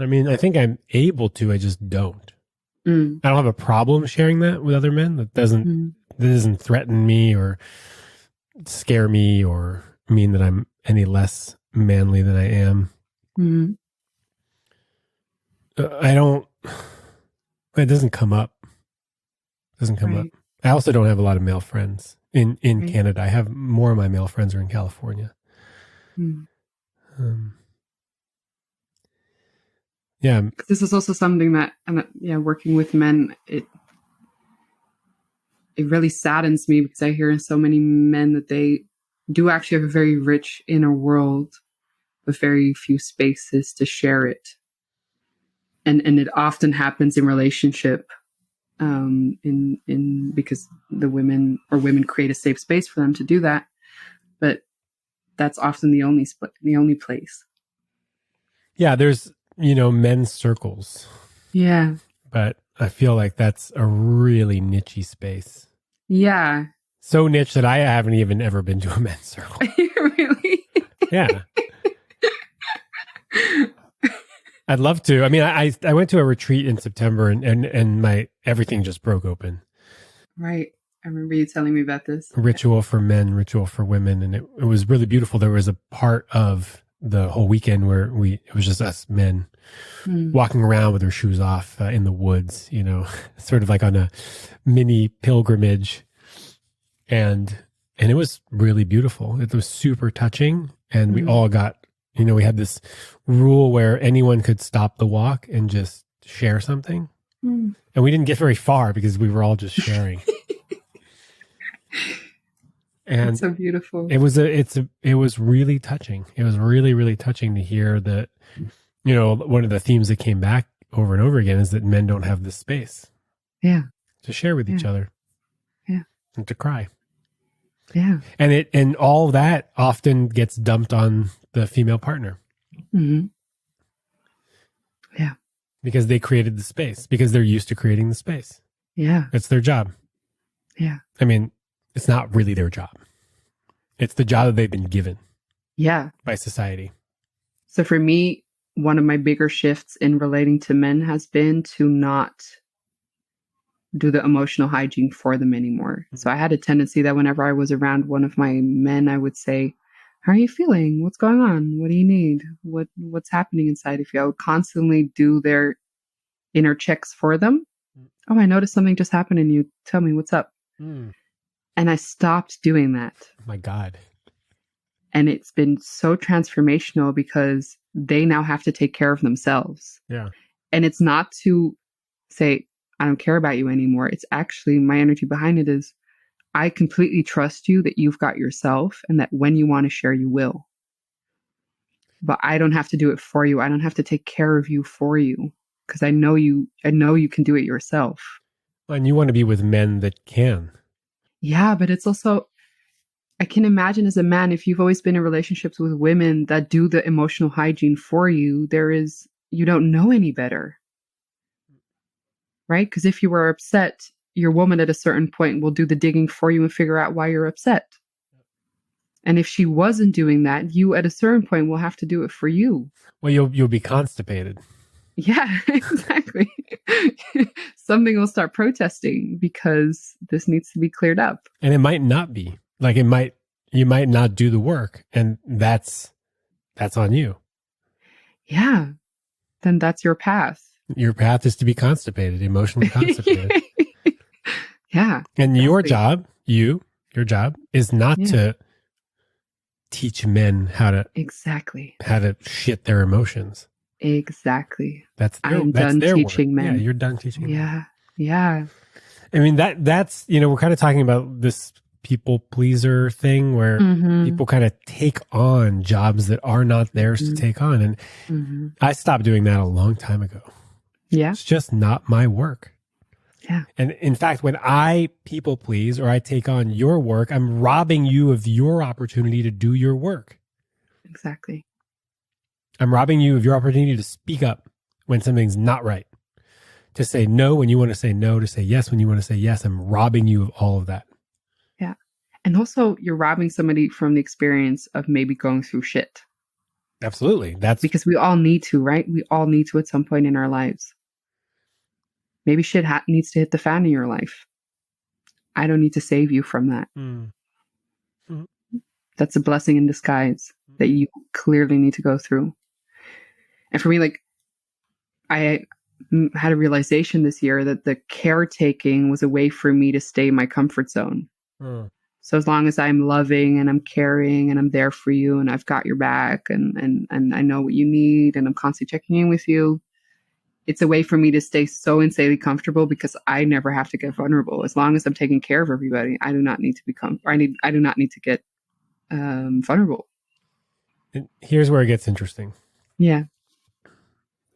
mean, I think I'm able to, I just don't. I don't have a problem sharing that with other men. That doesn't threaten me or scare me or mean that I'm any less manly than I am. I don't, it doesn't come up. I also don't have a lot of male friends in Canada. I have more of my male friends are in California. Yeah. This is also something that, working with men, it really saddens me because I hear in so many men that they do actually have a very rich inner world with very few spaces to share it. And it often happens in relationship, because the women create a safe space for them to do that. But that's often the only place. Yeah, there's, men's circles. Yeah. But I feel like that's a really niche-y space. Yeah. So niche that I haven't even ever been to a men's circle. Really? Yeah. I'd love to. I mean, I went to a retreat in September and my everything just broke open. Right. I remember you telling me about this. Ritual for men, ritual for women. And it was really beautiful. There was a part of the whole weekend where it was just us men walking around with our shoes off in the woods, sort of like on a mini pilgrimage. And it was really beautiful. It was super touching. And we all got, we had this rule where anyone could stop the walk and just share something. And we didn't get very far because we were all just sharing. And that's so beautiful. It was really touching. It was really, really touching to hear that, one of the themes that came back over and over again is that men don't have this space. Yeah. To share with each other. Yeah. And to cry. Yeah. And all that often gets dumped on the female partner. Yeah. Because they created the space, because they're used to creating the space. Yeah. It's their job. Yeah. I mean, it's not really their job. It's the job that they've been given. Yeah. By society. So for me, one of my bigger shifts in relating to men has been to not do the emotional hygiene for them anymore. So I had a tendency that whenever I was around one of my men, I would say, how are you feeling? What's going on? What do you need? What's happening inside of you? I would constantly do their inner checks for them. Oh, I noticed something just happened in you. Tell me what's up. And I stopped doing that. Oh my God. And it's been so transformational because they now have to take care of themselves. Yeah. And it's not to say, I don't care about you anymore. It's actually, my energy behind it is, I completely trust you that you've got yourself and that when you want to share, you will. But I don't have to do it for you. I don't have to take care of you for you because I know you can do it yourself. And you want to be with men that can. Yeah, but it's also, I can imagine as a man, if you've always been in relationships with women that do the emotional hygiene for you, you don't know any better. Right? Because if you were upset, your woman at a certain point will do the digging for you and figure out why you're upset. And if she wasn't doing that, you at a certain point will have to do it for you. Well, you'll be constipated. Yeah, exactly. Something will start protesting because this needs to be cleared up. And it might not be. Like you might not do the work, and that's on you. Yeah. Then that's your path. Your path is to be constipated, emotionally constipated. Yeah. And exactly. Your job is not to teach men how to shit their emotions. Exactly. I'm done teaching men. Yeah, you're done teaching men. Yeah. Yeah. I mean, that's, we're kind of talking about this people pleaser thing where people kind of take on jobs that are not theirs to take on. And I stopped doing that a long time ago. Yeah. It's just not my work. Yeah. And in fact, when I people please or I take on your work, I'm robbing you of your opportunity to do your work. Exactly. I'm robbing you of your opportunity to speak up when something's not right, to say no when you want to say no, to say yes when you want to say yes. I'm robbing you of all of that. Yeah. And also you're robbing somebody from the experience of maybe going through shit. Absolutely. That's because we all need to, right? We all need to at some point in our lives. Maybe shit needs to hit the fan in your life. I don't need to save you from that. That's a blessing in disguise that you clearly need to go through. And for me, like, I had a realization this year that the caretaking was a way for me to stay in my comfort zone. So as long as I'm loving and I'm caring and I'm there for you and I've got your back and I know what you need and I'm constantly checking in with you, it's a way for me to stay so insanely comfortable because I never have to get vulnerable. As long as I'm taking care of everybody, I do not need to I do not need to get vulnerable. And here's where it gets interesting. Yeah.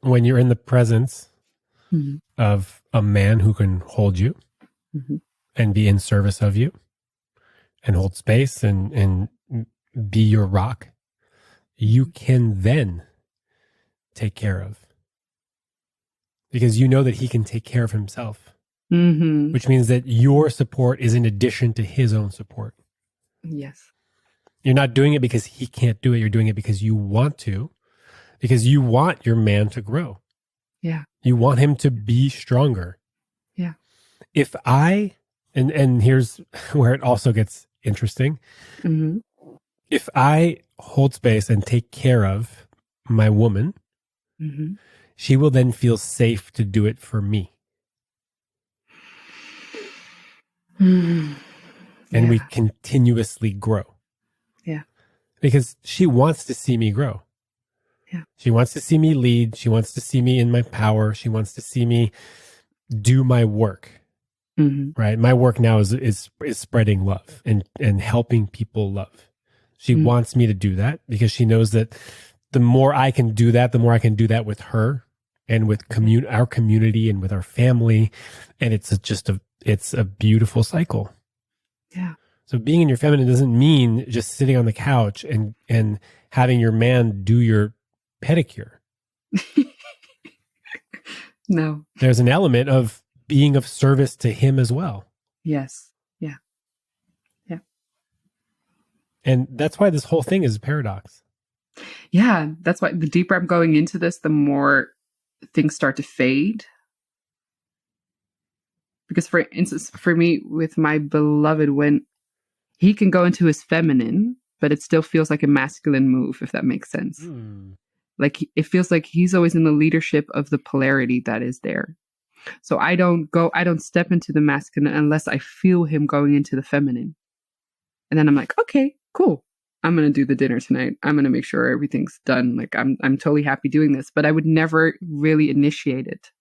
When you're in the presence of a man who can hold you and be in service of you and hold space and be your rock, you can then take care of. Because you know that he can take care of himself, which means that your support is in addition to his own support. Yes. You're not doing it because he can't do it. You're doing it because you want to, because you want your man to grow. Yeah. You want him to be stronger. Yeah. If and here's where it also gets interesting. If I hold space and take care of my woman, she will then feel safe to do it for me. And we continuously grow. Yeah. Because she wants to see me grow. Yeah. She wants to see me lead. She wants to see me in my power. She wants to see me do my work. Right? My work now is spreading love and helping people love. She wants me to do that because she knows that the more I can do that, the more I can do that with her and with our community and with our family. And it's a beautiful cycle. Yeah. So being in your feminine doesn't mean just sitting on the couch and having your man do your pedicure. No. There's an element of being of service to him as well. Yes. Yeah. Yeah. And that's why this whole thing is a paradox. Yeah. That's why the deeper I'm going into this, the more things start to fade. Because for instance, for me, with my beloved, when he can go into his feminine, but it still feels like a masculine move, if that makes sense. Like it feels like he's always in the leadership of the polarity that is there. So I don't step into the masculine unless I feel him going into the feminine. And then I'm like, okay, cool. I'm going to do the dinner tonight. I'm going to make sure everything's done. Like I'm totally happy doing this, but I would never really initiate it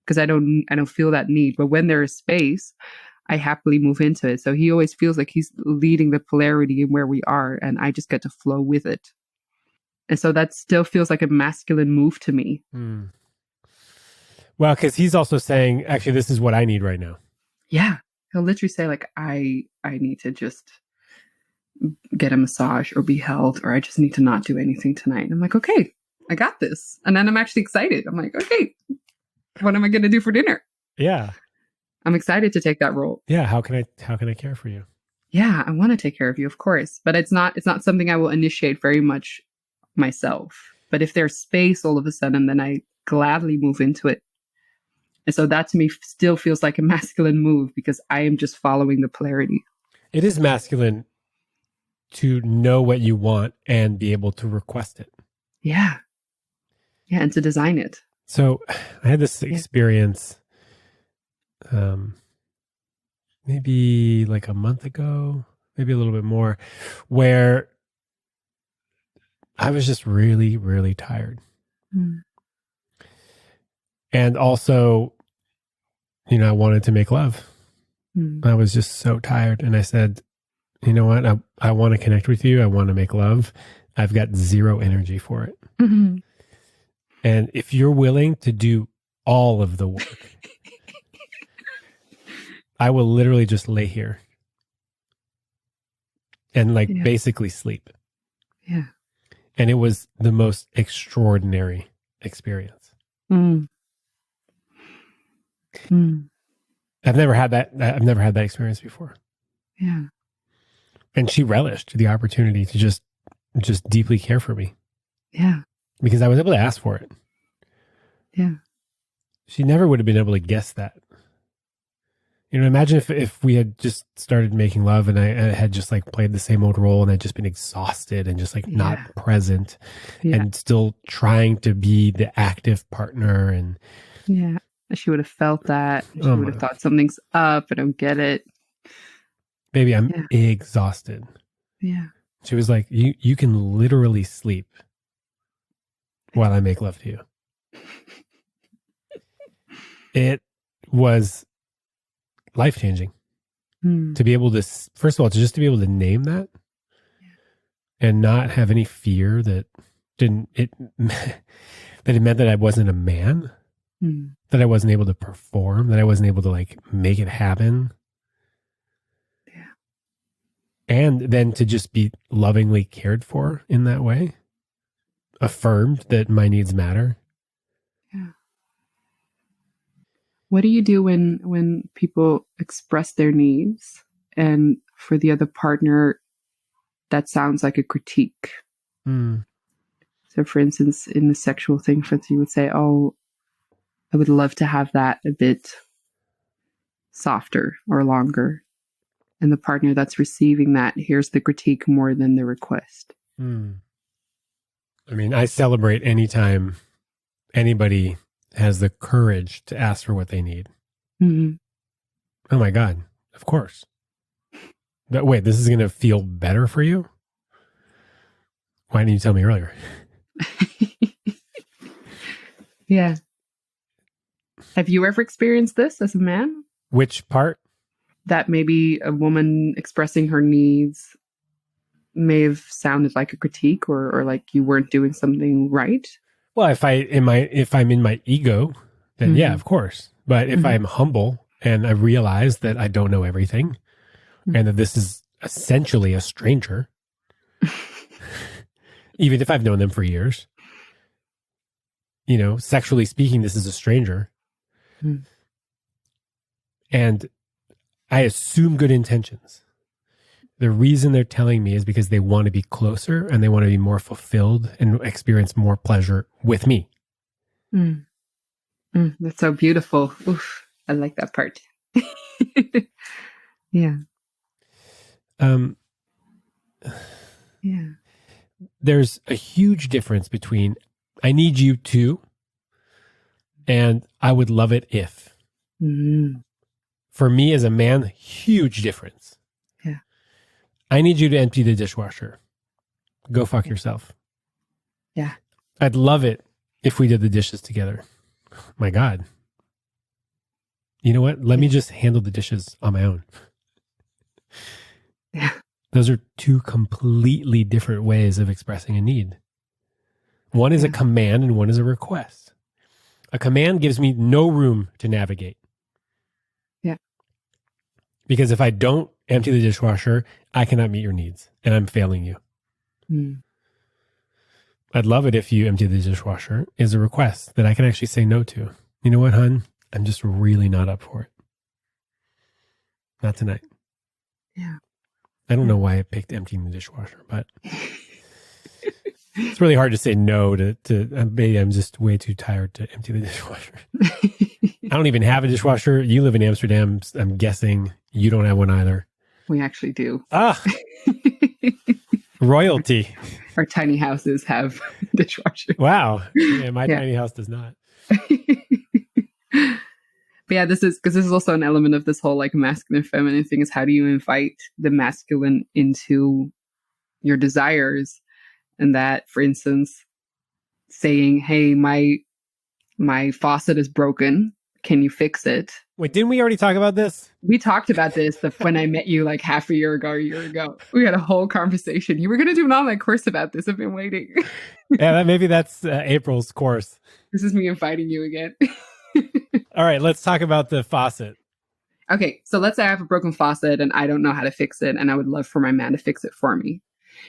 because I don't feel that need. But when there is space, I happily move into it. So he always feels like he's leading the polarity in where we are, and I just get to flow with it. And so that still feels like a masculine move to me. Well, because he's also saying, actually, this is what I need right now. Yeah. He'll literally say, like, I need to just get a massage or be held, or I just need to not do anything tonight. And I'm like, okay, I got this. And then I'm actually excited. I'm like, okay, what am I going to do for dinner? Yeah. I'm excited to take that role. Yeah. How can I care for you? Yeah, I want to take care of you, of course. But it's not something I will initiate very much myself. But if there's space all of a sudden, then I gladly move into it. And so that to me still feels like a masculine move because I am just following the polarity. It is masculine to know what you want and be able to request it. Yeah. Yeah, and to design it. So I had this experience maybe like a month ago, maybe a little bit more, where I was just really, really tired. And also, I wanted to make love. I was just so tired. And I said, you know what? I want to connect with you. I want to make love. I've got zero energy for it. And if you're willing to do all of the work, I will literally just lay here and basically sleep. Yeah. And it was the most extraordinary experience. I've never had that experience before. Yeah. And she relished the opportunity to just deeply care for me. Yeah. Because I was able to ask for it. Yeah. She never would have been able to guess that. Imagine if we had just started making love and I had just played the same old role and I'd just been exhausted and just not present and still trying to be the active partner. And yeah, she would have felt that. She would have thought something's up. I don't get it. Baby, I'm exhausted. Yeah. She was like, you can literally sleep while I make love to you. It was life-changing to be able to, first of all, to be able to name that and not have any fear that it meant that I wasn't a man, that I wasn't able to perform, that I wasn't able to make it happen. Yeah. And then to just be lovingly cared for in that way, affirmed that my needs matter. Yeah. What do you do when people express their needs and for the other partner, that sounds like a critique? So for instance, in the sexual thing, for instance, you would say, oh, I would love to have that a bit softer or longer. And the partner that's receiving that hears the critique more than the request. I mean, I celebrate anytime anybody has the courage to ask for what they need. Oh my God, of course. But wait, this is going to feel better for you? Why didn't you tell me earlier? Yeah. Have you ever experienced this as a man? Which part? That maybe a woman expressing her needs may have sounded like a critique or like you weren't doing something right? Well, if I'm in my ego, then yeah, of course. But if I'm humble and I realize that I don't know everything and that this is essentially a stranger, even if I've known them for years, sexually speaking, this is a stranger. Mm. And I assume good intentions. The reason they're telling me is because they want to be closer and they want to be more fulfilled and experience more pleasure with me. Mm. Mm. That's so beautiful. Oof, I like that part. Yeah. Yeah. There's a huge difference between I need you to and I would love it if. Mm. For me as a man, huge difference. Yeah. I need you to empty the dishwasher. Go fuck yourself. Yeah. I'd love it if we did the dishes together. My God. You know what? Let me just handle the dishes on my own. Yeah. Those are two completely different ways of expressing a need. One is a command and one is a request. A command gives me no room to navigate. Yeah. Because if I don't empty the dishwasher, I cannot meet your needs and I'm failing you. Mm. I'd love it if you empty the dishwasher is a request that I can actually say no to. You know what, hun? I'm just really not up for it. Not tonight. Yeah. I don't know why I picked emptying the dishwasher, but it's really hard to say no to maybe I'm just way too tired to empty the dishwasher. I don't even have a dishwasher. You live in Amsterdam. I'm guessing you don't have one either. We actually do. Ah, royalty. Our tiny houses have dishwashers. Wow. Yeah, my tiny house does not. But yeah, this is also an element of this whole like masculine feminine thing, is how do you invite the masculine into your desires? And that, for instance, saying, hey, my faucet is broken. Can you fix it? Wait, didn't we already talk about this? We talked about this when I met you like half a year ago. We had a whole conversation. You were going to do an online course about this. I've been waiting. Yeah, maybe that's April's course. This is me inviting you again. All right, let's talk about the faucet. Okay, so let's say I have a broken faucet and I don't know how to fix it, and I would love for my man to fix it for me.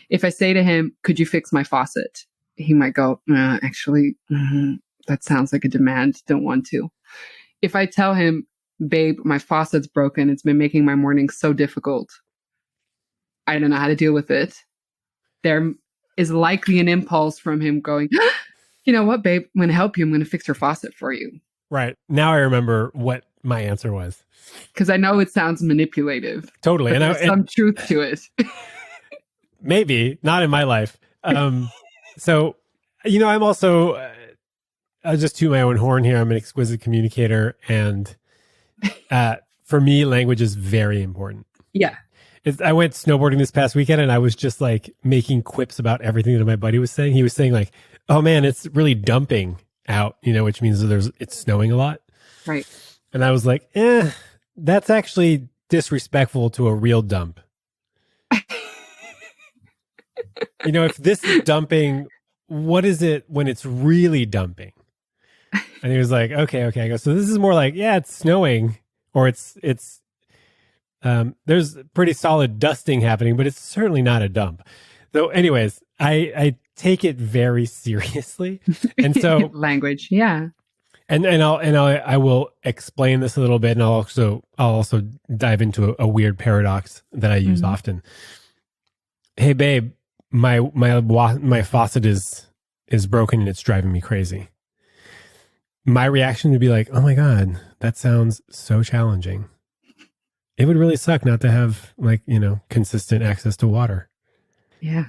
If I say to him, could you fix my faucet? He might go, actually, that sounds like a demand. Don't want to. If I tell him, babe, my faucet's broken. It's been making my mornings so difficult. I don't know how to deal with it. There is likely an impulse from him going, you know what, babe, I'm going to help you. I'm going to fix your faucet for you. Right. Now I remember what my answer was. Because I know it sounds manipulative. Totally. And there's some truth to it. Maybe. Not in my life. So, I'm also, I'll just toot my own horn here. I'm an exquisite communicator. And for me, language is very important. Yeah. I went snowboarding this past weekend and I was just like making quips about everything that my buddy was saying. He was saying like, oh man, it's really dumping out, which means it's snowing a lot. Right. And I was like, that's actually disrespectful to a real dump. If this is dumping, what is it when it's really dumping? And he was like, okay. I go, so this is more like, yeah, it's snowing, or it's there's pretty solid dusting happening, but it's certainly not a dump. So anyways, I take it very seriously. And so language. Yeah. And I will explain this a little bit, and I'll also dive into a weird paradox that I use often. Hey babe, my faucet is broken and it's driving me crazy. My reaction would be like, oh my God, that sounds so challenging. It would really suck not to have consistent access to water. Yeah.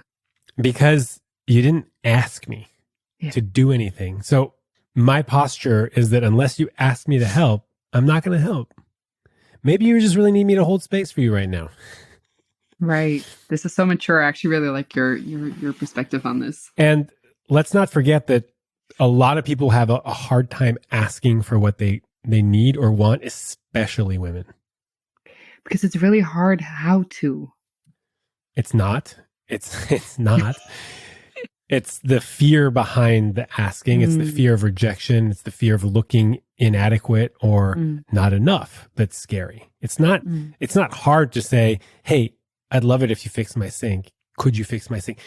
Because you didn't ask me to do anything. So my posture is that unless you ask me to help, I'm not going to help. Maybe you just really need me to hold space for you right now. Right. This is so mature. I actually really like your perspective on this. And let's not forget that a lot of people have a hard time asking for what they need or want, especially women. Because it's really hard how to. It's not. It's not. It's the fear behind the asking. It's the fear of rejection. It's the fear of looking inadequate or not enough. That's scary. It's not hard to say, hey, I'd love it if you fix my sink. Could you fix my sink?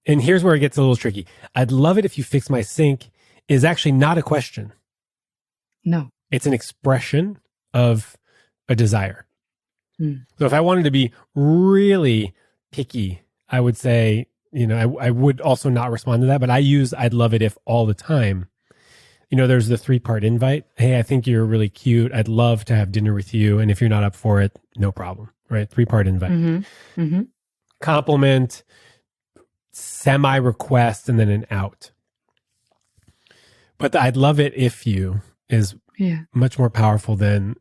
And here's where it gets a little tricky. I'd love it if you fix my sink is actually not a question. No. It's an expression of a desire. So if I wanted to be really picky, I would say, I would also not respond to that, but I'd love it if all the time. There's the 3-part invite. Hey, I think you're really cute. I'd love to have dinner with you. And if you're not up for it, no problem, right? 3-part invite. Compliment, semi-request, and then an out. But the I'd love it if you is much more powerful than,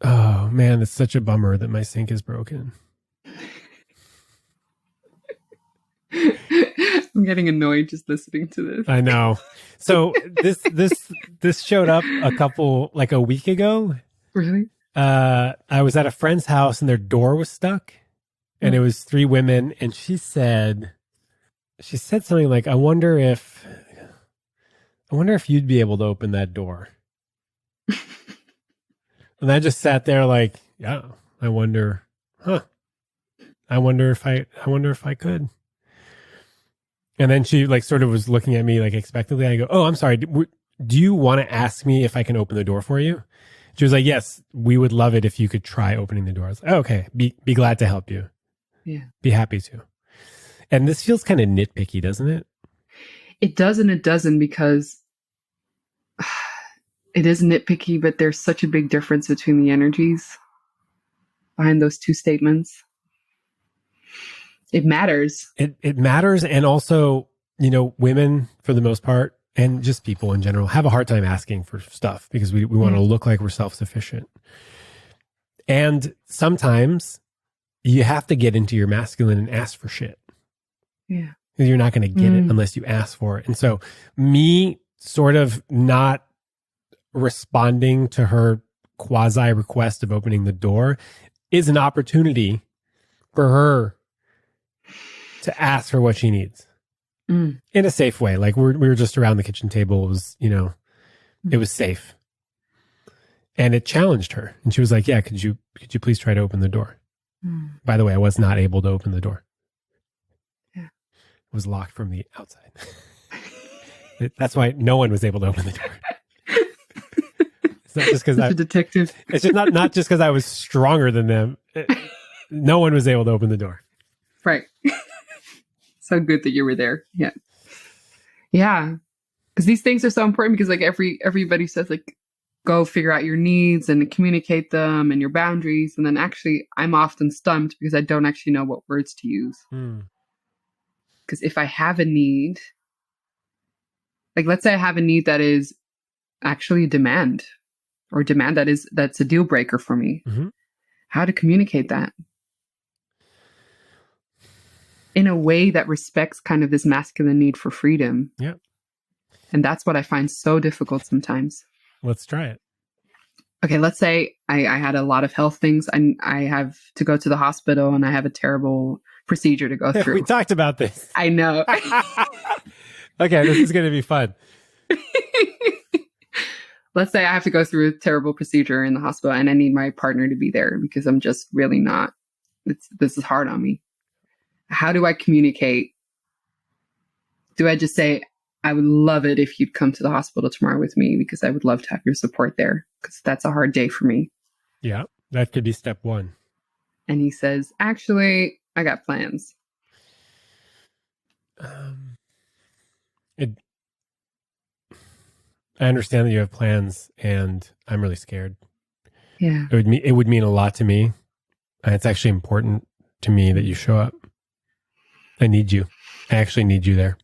oh man, it's such a bummer that my sink is broken. I'm getting annoyed just listening to this. I know. So this showed up a week ago. Really? I was at a friend's house and their door was stuck, and it was 3 women, and she said something like, I wonder if you'd be able to open that door. And I just sat there like, yeah, I wonder if I could. And then she sort of was looking at me expectantly. I go, oh, I'm sorry. Do you want to ask me if I can open the door for you? She was like, yes, we would love it if you could try opening the door. I was like, oh, okay, be glad to help you. Yeah. Be happy to. And this feels kind of nitpicky, doesn't it? It does and it doesn't, because it is nitpicky, but there's such a big difference between the energies behind those 2 statements. It matters. It matters. And also, women, for the most part, and just people in general, have a hard time asking for stuff because we want to look like we're self-sufficient. And sometimes you have to get into your masculine and ask for shit. Yeah. You're not going to get it unless you ask for it. And so me sort of not responding to her quasi request of opening the door is an opportunity for her to ask her what she needs in a safe way. Like we were just around the kitchen table. It was, it was safe, and it challenged her. And she was like, yeah, could you please try to open the door? By the way, I was not able to open the door. Yeah. It was locked from the outside. That's why no one was able to open the door. It's not just because I'm a detective. It's just not just because I was stronger than them. No one was able to open the door. Right. So good that you were there. Yeah. Yeah. Because these things are so important, because everybody says go figure out your needs and communicate them and your boundaries. And then actually I'm often stumped because I don't actually know what words to use. Because if I have a need, let's say I have a need that is actually a demand, or a demand that's a deal breaker for me, how to communicate that in a way that respects kind of this masculine need for freedom. Yeah. And that's what I find so difficult sometimes. Let's try it. Okay, let's say I had a lot of health things. I have to go to the hospital and I have a terrible procedure to go through. We talked about this. I know. Okay, this is going to be fun. Let's say I have to go through a terrible procedure in the hospital and I need my partner to be there because I'm just really not. This is hard on me. How do I communicate? Do I just say, I would love it if you'd come to the hospital tomorrow with me because I would love to have your support there, because that's a hard day for me. Yeah, that could be step 1. And he says, actually, I got plans. I understand that you have plans, and I'm really scared. Yeah. It would mean a lot to me. And it's actually important to me that you show up. I need you. I actually need you there.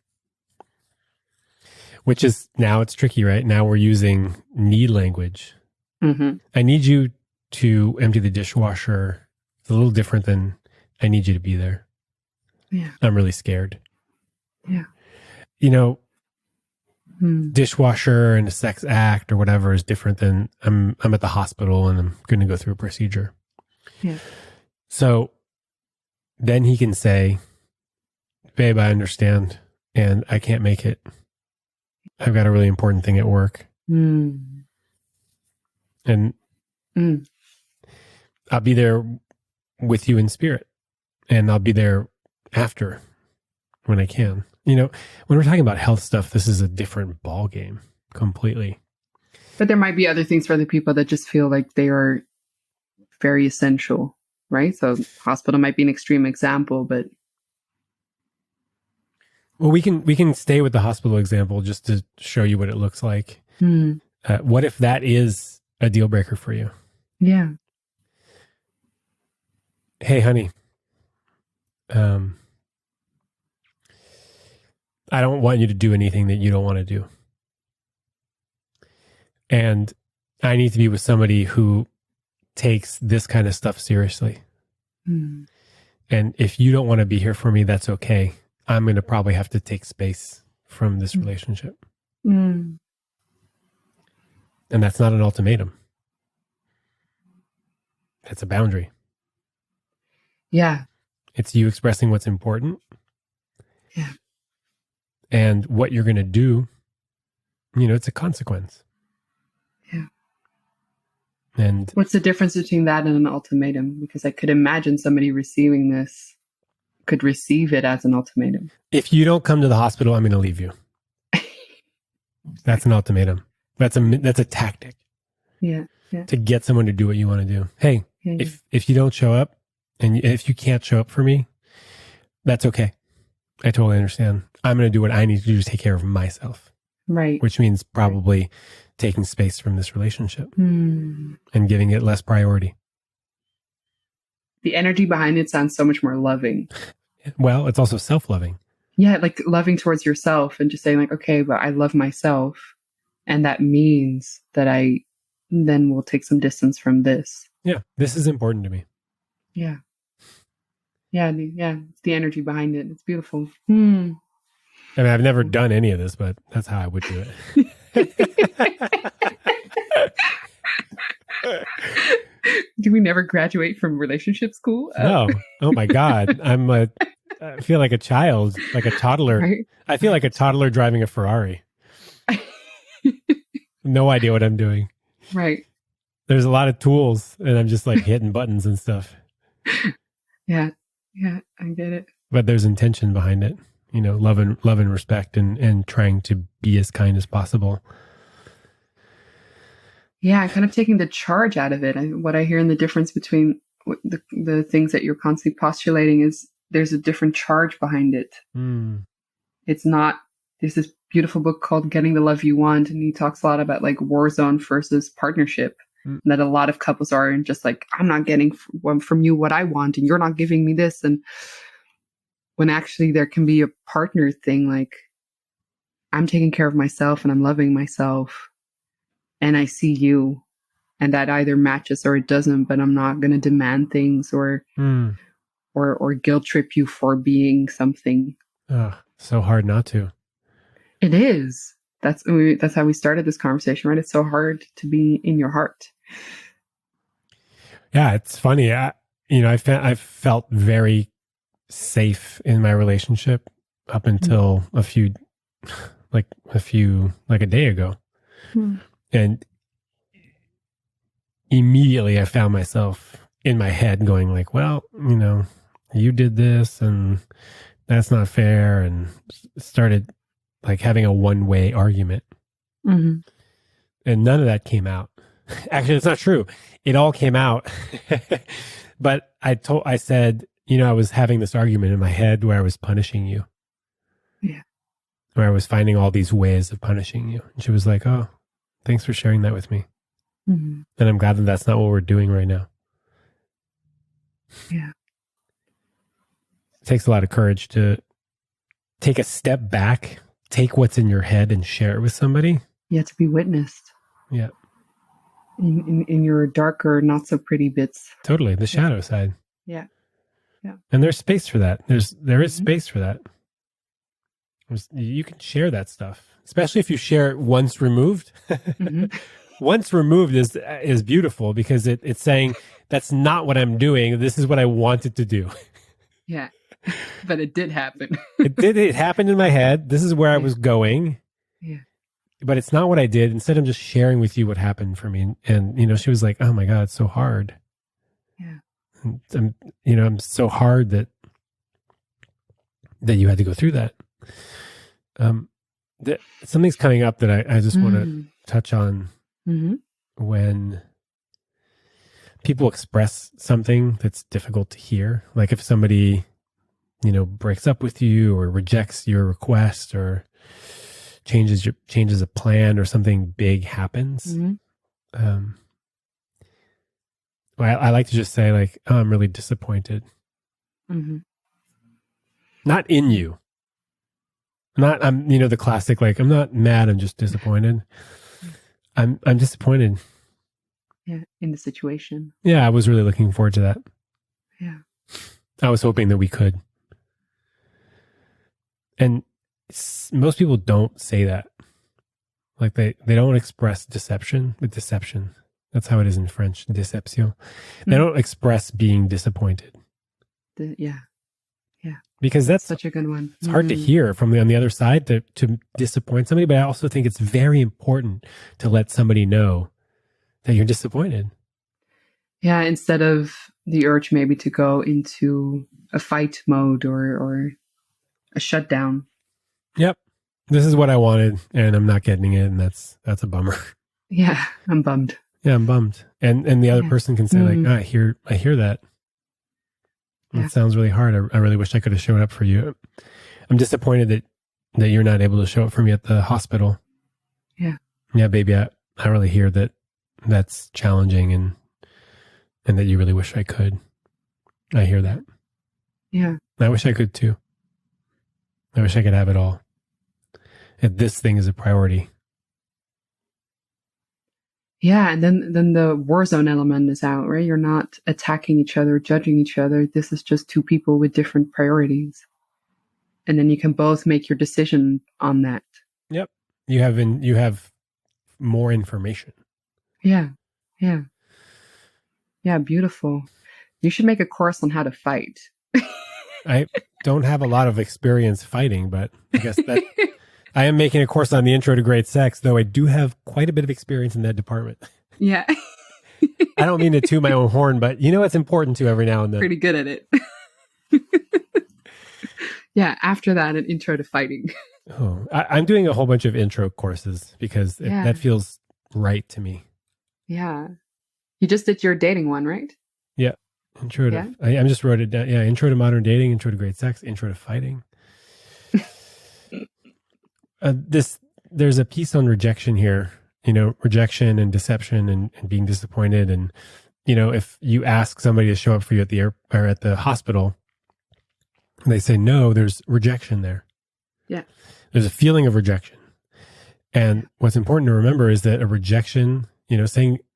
Which is, now it's tricky, right? Now we're using need language. I need you to empty the dishwasher. It's a little different than I need you to be there. Yeah. I'm really scared. Yeah. Dishwasher and a sex act or whatever is different than I'm at the hospital and I'm going to go through a procedure. Yeah. So then he can say, babe, I understand, and I can't make it. I've got a really important thing at work. And I'll be there with you in spirit, and I'll be there after when I can. When we're talking about health stuff, this is a different ball game completely. But there might be other things for other people that just feel like they are very essential, right? So hospital might be an extreme example, but Well, we can stay with the hospital example just to show you what it looks like. What if that is a deal breaker for you? Yeah. Hey, honey, I don't want you to do anything that you don't want to do. And I need to be with somebody who takes this kind of stuff seriously. And if you don't want to be here for me, that's okay. I'm going to probably have to take space from this relationship. And that's not an ultimatum. That's a boundary. Yeah. It's you expressing what's important. Yeah. And what you're going to do, it's a consequence. Yeah. And what's the difference between that and an ultimatum? Because I could imagine somebody receiving this could receive it as an ultimatum. If you don't come to the hospital, I'm going to leave you. That's an ultimatum. That's a tactic. Yeah. Yeah. To get someone to do what you want to do. Hey, if you don't show up and if you can't show up for me, that's okay. I totally understand. I'm going to do what I need to do to take care of myself. Right. Which means probably taking space from this relationship and giving it less priority. The energy behind it sounds so much more loving. Well, it's also self-loving. Yeah, like loving towards yourself and just saying like, okay, but I love myself. And that means that I then will take some distance from this. Yeah, this is important to me. Yeah. Yeah, it's the energy behind it. It's beautiful. I mean, I've never done any of this, but that's how I would do it. Do we never graduate from relationship school? No. Oh my God. I feel like a child, like a toddler. Right? I feel like a toddler driving a Ferrari. No idea what I'm doing. Right. There's a lot of tools and I'm just like hitting buttons and stuff. Yeah. Yeah, I get it. But there's intention behind it, love and respect and trying to be as kind as possible. Yeah, kind of taking the charge out of it. What I hear in the difference between the things that you're constantly postulating is there's a different charge behind it. It's not, there's this beautiful book called Getting the Love You Want, and he talks a lot about like war zone versus partnership. That a lot of couples are in just like, I'm not getting from you what I want and you're not giving me this. And when actually there can be a partner thing, like I'm taking care of myself and I'm loving myself and I see you and that either matches or it doesn't, but I'm not going to demand things or guilt trip you for being something. Oh, so hard not to. It is. That's how we started this conversation, right? It's so hard to be in your heart. Yeah, it's funny. I felt very safe in my relationship up until a day ago. And immediately I found myself in my head going like, well, you did this and that's not fair. And started like having a one-way argument. And none of that came out. Actually, it's not true. It all came out. But I said, I was having this argument in my head where I was punishing you. Yeah. Where I was finding all these ways of punishing you. And she was like, oh, thanks for sharing that with me. And I'm glad that that's not what we're doing right now. Yeah. It takes a lot of courage to take a step back, take what's in your head and share it with somebody. Yeah, to be witnessed. Yeah. In your darker, not so pretty bits. Totally. The shadow side. Yeah. Yeah. And there's space for that. There is space for that. You can share that stuff, especially if you share it once removed. Once removed is beautiful because it's saying that's not what I'm doing. This is what I wanted to do. Yeah. But it did happen. It happened in my head. This is where I was going. Yeah. But it's not what I did. Instead, I'm just sharing with you what happened for me. And she was like, oh my God, it's so hard. Yeah. And I'm so hard that you had to go through that. Something's coming up that I just want to touch on. Mm-hmm. when people express something that's difficult to hear. Like if somebody, breaks up with you or rejects your request or changes a plan or something big happens. Mm-hmm. Um, I like to just say like, oh, I'm really disappointed. Mm-hmm. Not in you. I'm the classic, like, I'm not mad, I'm just disappointed. I'm disappointed. Yeah. In the situation. Yeah, I was really looking forward to that. Yeah. I was hoping that we could. And most people don't say that. Like they don't express deception with deception. That's how it is in French, déception. They don't express being disappointed. Yeah. Yeah. Because that's such a good one. It's hard to hear from on the other side to disappoint somebody, but I also think it's very important to let somebody know that you're disappointed. Yeah, instead of the urge maybe to go into a fight mode or a shutdown. Yep. This is what I wanted and I'm not getting it, and that's a bummer. Yeah, I'm bummed. Yeah, I'm bummed. And the other person can say like, oh, I hear that. Yeah. That sounds really hard. I really wish I could have shown up for you. I'm disappointed that you're not able to show up for me at the hospital. Yeah. Yeah, baby, I really hear that that's challenging and that you really wish I could. I hear that. Yeah. I wish I could too. I wish I could have it all. If this thing is a priority. Yeah, and then the war zone element is out, right? You're not attacking each other, judging each other. This is just two people with different priorities. And then you can both make your decision on that. Yep. You have more information. Yeah. Yeah. Yeah, beautiful. You should make a course on how to fight. I don't have a lot of experience fighting, but I guess that I am making a course on the intro to great sex, though I do have quite a bit of experience in that department. Yeah. I don't mean to toot my own horn, but it's important to every now and then. Pretty good at it. Yeah, after that, an intro to fighting. Oh, I'm doing a whole bunch of intro courses because that feels right to me. Yeah. You just did your dating one, right? Yeah. Intro to, I just wrote it down. Yeah. Intro to modern dating, intro to great sex, intro to fighting. There's a piece on rejection here, rejection and deception and being disappointed. And, if you ask somebody to show up for you at the hospital, they say no, there's rejection there. Yeah. There's a feeling of rejection. And what's important to remember is that a rejection,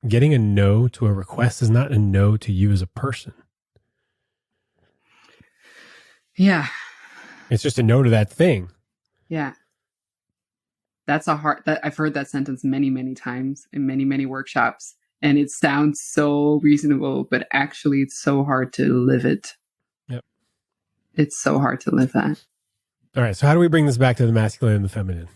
getting a no to a request is not a no to you as a person. Yeah. It's just a no to that thing. Yeah. That's I've heard that sentence many, many times in many, many workshops. And it sounds so reasonable, but actually it's so hard to live it. Yep. It's so hard to live that. All right. So how do we bring this back to the masculine and the feminine?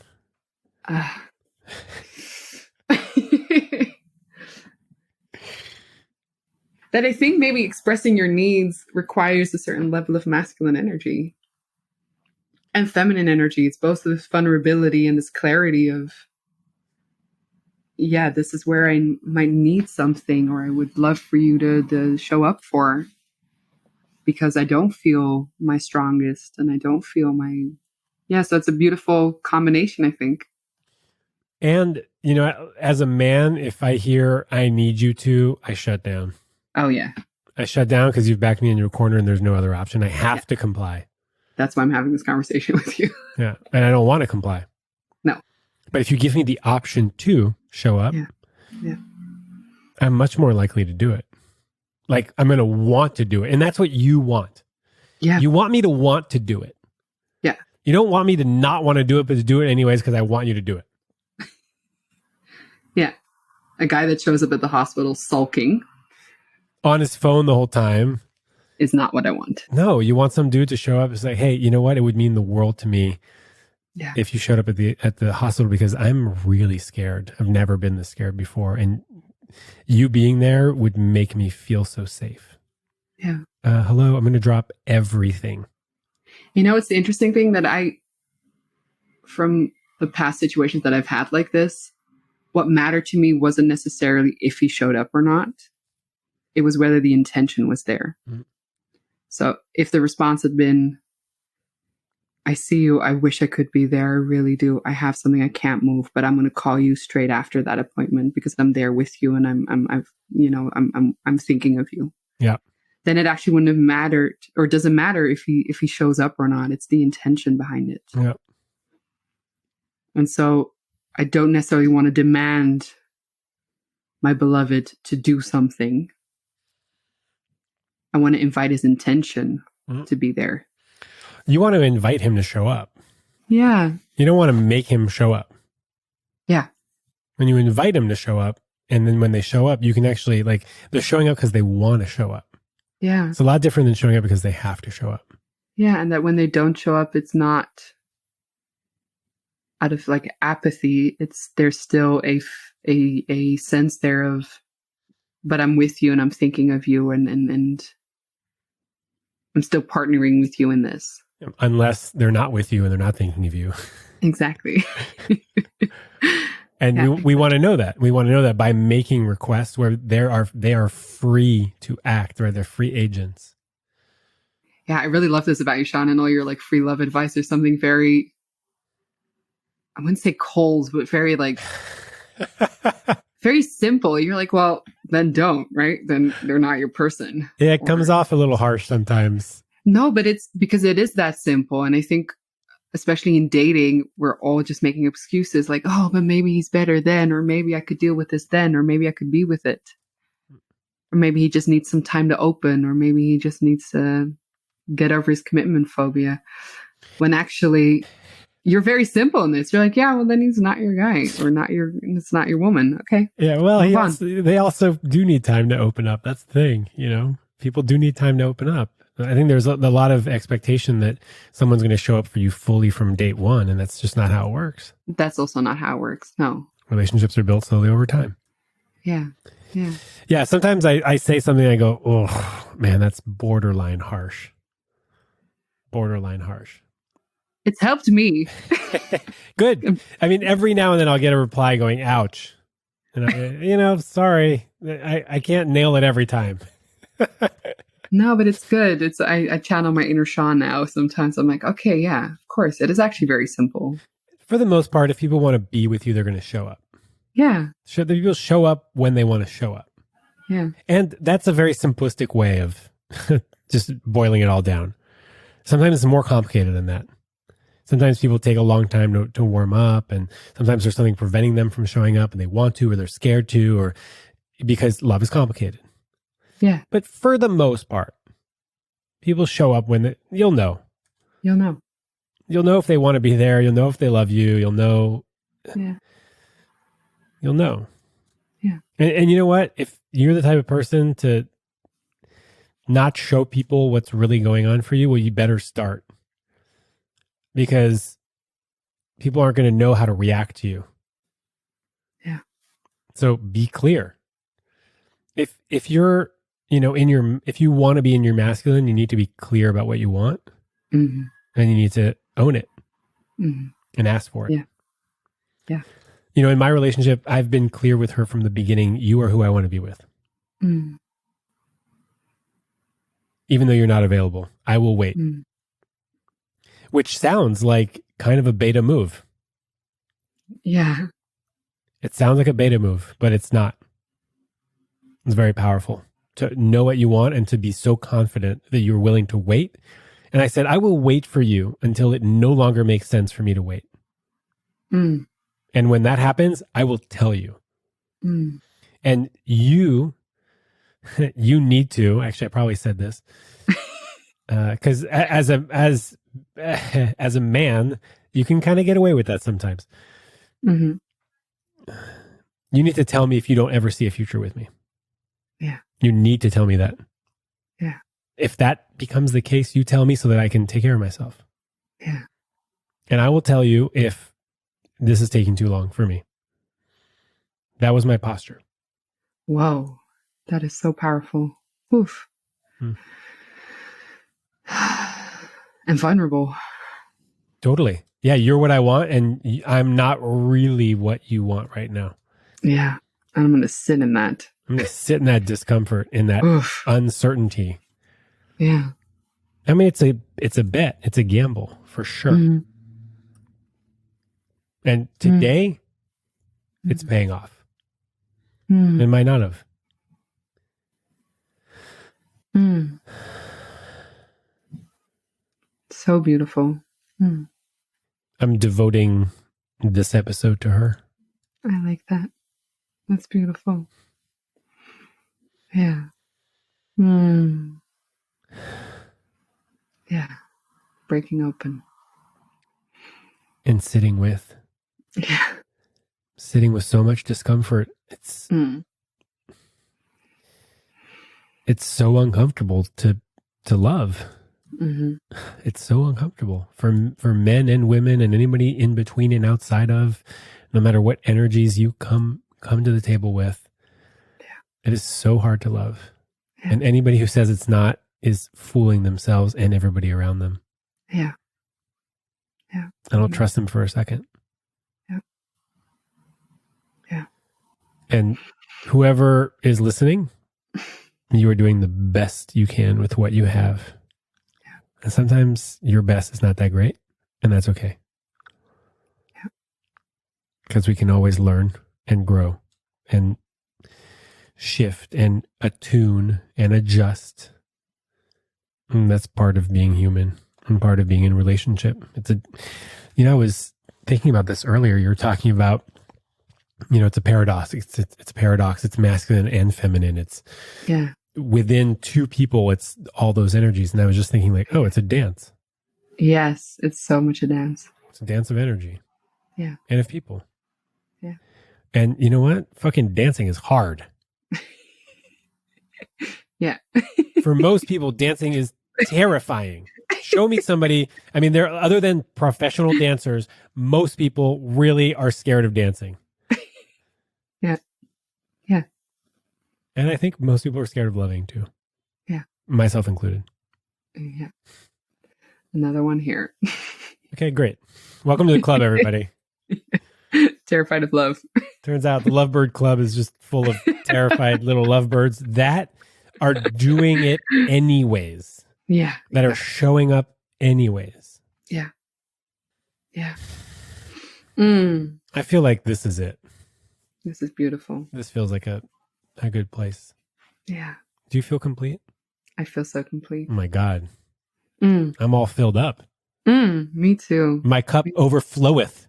That I think maybe expressing your needs requires a certain level of masculine energy. And feminine energy. It's both this vulnerability and this clarity of, yeah, this is where I might need something or I would love for you to show up for, because I don't feel my strongest and I don't feel so it's a beautiful combination, I think. And, as a man, if I hear I need you to, I shut down. Oh, yeah. I shut down because you've backed me in your corner and there's no other option. I have to comply. That's why I'm having this conversation with you. Yeah. And I don't want to comply. No. But if you give me the option to show up, yeah. I'm much more likely to do it. Like, I'm going to want to do it. And that's what you want. Yeah. You want me to want to do it. Yeah. You don't want me to not want to do it, but to do it anyways because I want you to do it. Yeah. A guy that shows up at the hospital sulking on his phone the whole time is not what I want. No, you want some dude to show up and say, hey, you know what? It would mean the world to me if you showed up at the hospital because I'm really scared. I've never been this scared before. And you being there would make me feel so safe. Yeah. Hello, I'm going to drop everything. It's the interesting thing that from the past situations that I've had like this, what mattered to me wasn't necessarily if he showed up or not. It was whether the intention was there. Mm-hmm. So if the response had been, I see you, I wish I could be there, I really do. I have something I can't move, but I'm going to call you straight after that appointment because I'm there with you and I'm thinking of you. Yeah. Then it actually wouldn't have mattered, or doesn't matter if he shows up or not. It's the intention behind it. Yeah. And so I don't necessarily want to demand my beloved to do something. I want to invite his intention to be there. You want to invite him to show up. Yeah. You don't want to make him show up. Yeah. When you invite him to show up, and then when they show up, you can actually, like, they're showing up because they want to show up. Yeah. It's a lot different than showing up because they have to show up. Yeah. And that when they don't show up, it's not out of like apathy. There's still a sense there of, but I'm with you and I'm thinking of you and I'm still partnering with you in this. Unless they're not with you and they're not thinking of you. Exactly. And yeah. we want to know that. We want to know that by making requests where they are free to act, right? They're free agents. Yeah, I really love this about you, Sean, and all your like free love advice. There's something very, I wouldn't say cold, but very like, very simple. You're like, well, then don't, right? Then they're not your person. Yeah, it comes off a little harsh sometimes. No, but it's because it is that simple. And I think, especially in dating, we're all just making excuses like, oh, but maybe he's better then, or maybe I could deal with this then, or maybe I could be with it. Or maybe he just needs some time to open, or maybe he just needs to get over his commitment phobia. When actually, you're very simple in this. You're like, yeah, well, then he's not your guy, or it's not your woman. Okay. Yeah, well, they also do need time to open up. That's the thing, you know? People do need time to open up. I think there's a lot of expectation that someone's going to show up for you fully from date one, and that's just not how it works. That's also not how it works. No. Relationships are built slowly over time. Yeah. Yeah. Yeah. Sometimes I say something, I go, oh, man, that's borderline harsh. Borderline harsh. It's helped me. Good. I mean, every now and then I'll get a reply going, ouch. And sorry, I can't nail it every time. No, but it's good. I channel my inner Sean now. Sometimes I'm like, okay, yeah, of course. It is actually very simple. For the most part, if people want to be with you, they're going to show up. Yeah. The people show up when they want to show up. Yeah. And that's a very simplistic way of just boiling it all down. Sometimes it's more complicated than that. Sometimes people take a long time to warm up, and sometimes there's something preventing them from showing up and they want to, or they're scared to, or because love is complicated. Yeah. But for the most part, people show up when you'll know. You'll know. You'll know if they want to be there. You'll know if they love you. You'll know. Yeah. You'll know. Yeah. And you know what? If you're the type of person to not show people what's really going on for you, well, you better start. Because people aren't going to know how to react to you. Yeah. So be clear. If you're, if you want to be in your masculine, you need to be clear about what you want. Mm-hmm. And you need to own it and ask for it. Yeah. Yeah. In my relationship, I've been clear with her from the beginning, you are who I want to be with. Mm. Even though you're not available, I will wait. Mm. Which sounds like kind of a beta move. Yeah. It sounds like a beta move, but it's not. It's very powerful to know what you want and to be so confident that you're willing to wait. And I said, I will wait for you until it no longer makes sense for me to wait. Mm. And when that happens, I will tell you. Mm. And you need to, actually, I probably said this, because as a man, you can kind of get away with that sometimes. Mm-hmm. You need to tell me if you don't ever see a future with me. Yeah. You need to tell me that. Yeah. If that becomes the case, you tell me so that I can take care of myself. Yeah. And I will tell you if this is taking too long for me. That was my posture. Whoa. That is so powerful. Oof. Hmm. And vulnerable. Totally. Yeah, you're what I want, and I'm not really what you want right now. Yeah. I'm going to sit in that. I'm going to sit in that discomfort, in that Oof. uncertainty. Yeah. I mean, it's a bet. It's a gamble for sure. Mm. And today, it's paying off. It might not have. So beautiful. I'm devoting this episode to her. I like that. That's beautiful. Yeah. Yeah. Breaking open. And sitting with. Yeah. Sitting with so much discomfort. It's so uncomfortable to love. It's so uncomfortable for men and women and anybody in between and outside of, no matter what energies you come to the table with. Yeah. It is so hard to love. Yeah. And anybody who says it's not is fooling themselves and everybody around them. Yeah. Yeah. I don't trust them for a second. Yeah. Yeah. And whoever is listening, you are doing the best you can with what you have. Yeah. And sometimes your best is not that great, and that's okay. Yeah. Because we can always learn and grow and shift and attune and adjust. And that's part of being human and part of being in a relationship. I was thinking about this earlier. You were talking about, it's a paradox. It's a paradox. It's masculine and feminine. It's within two people, it's all those energies. And I was just thinking like, oh, it's a dance. Yes. It's so much a dance. It's a dance of energy. Yeah. And of people. Yeah. And you know what? Fucking dancing is hard. Yeah. For most people, dancing is terrifying. Show me somebody. I mean, other than professional dancers, most people really are scared of dancing. Yeah. Yeah. And I think most people are scared of loving too. Yeah. Myself included. Yeah. Another one here. Okay, great. Welcome to the club, everybody. Terrified of love. Turns out the Lovebird Club is just full of terrified little lovebirds that are doing it anyways. Yeah. That are showing up anyways. Yeah. Yeah. I feel like this is it. This is beautiful. This feels like a good place. Yeah. Do you feel complete? I feel so complete. Oh my God. I'm all filled up. Me too. My cup overfloweth.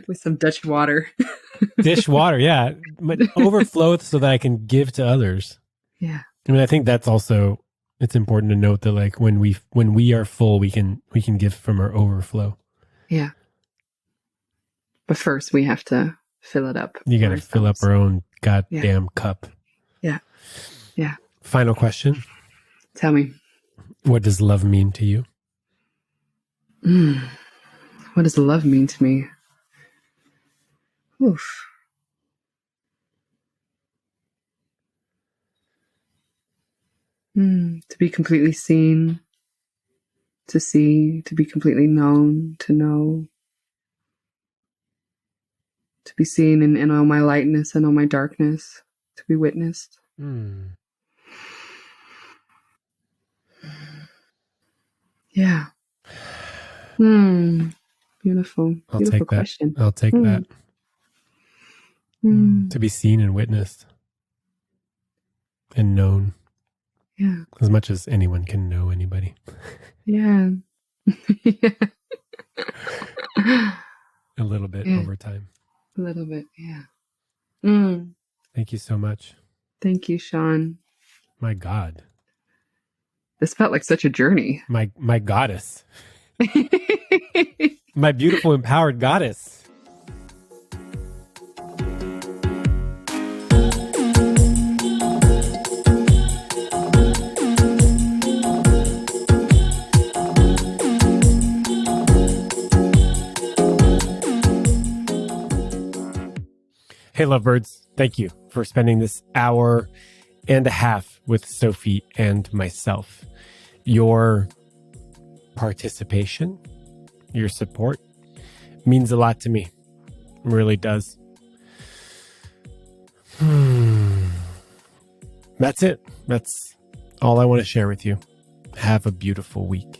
With some Dutch water. Dish water, yeah. But overfloweth so that I can give to others. Yeah. I mean, I think that's also, it's important to note that like when we are full, we can give from our overflow. Yeah. But first we have to fill it up. You got to fill up our own goddamn cup. Yeah. Yeah. Final question. Tell me. What does love mean to you? What does love mean to me? Oof. To be completely seen, to see, to be completely known, to know, to be seen in all my lightness and all my darkness, to be witnessed. Yeah. Beautiful. Beautiful question. I'll take that. To be seen and witnessed and known. Yeah. As much as anyone can know anybody. Yeah. A little bit over time. A little bit, yeah. Thank you so much. Thank you, Sean. My God. This felt like such a journey. My goddess. My beautiful, empowered goddess. Hey, lovebirds. Thank you for spending this hour and a half with Sophie and myself. Your participation, your support means a lot to me. It really does. That's it. That's all I want to share with you. Have a beautiful week.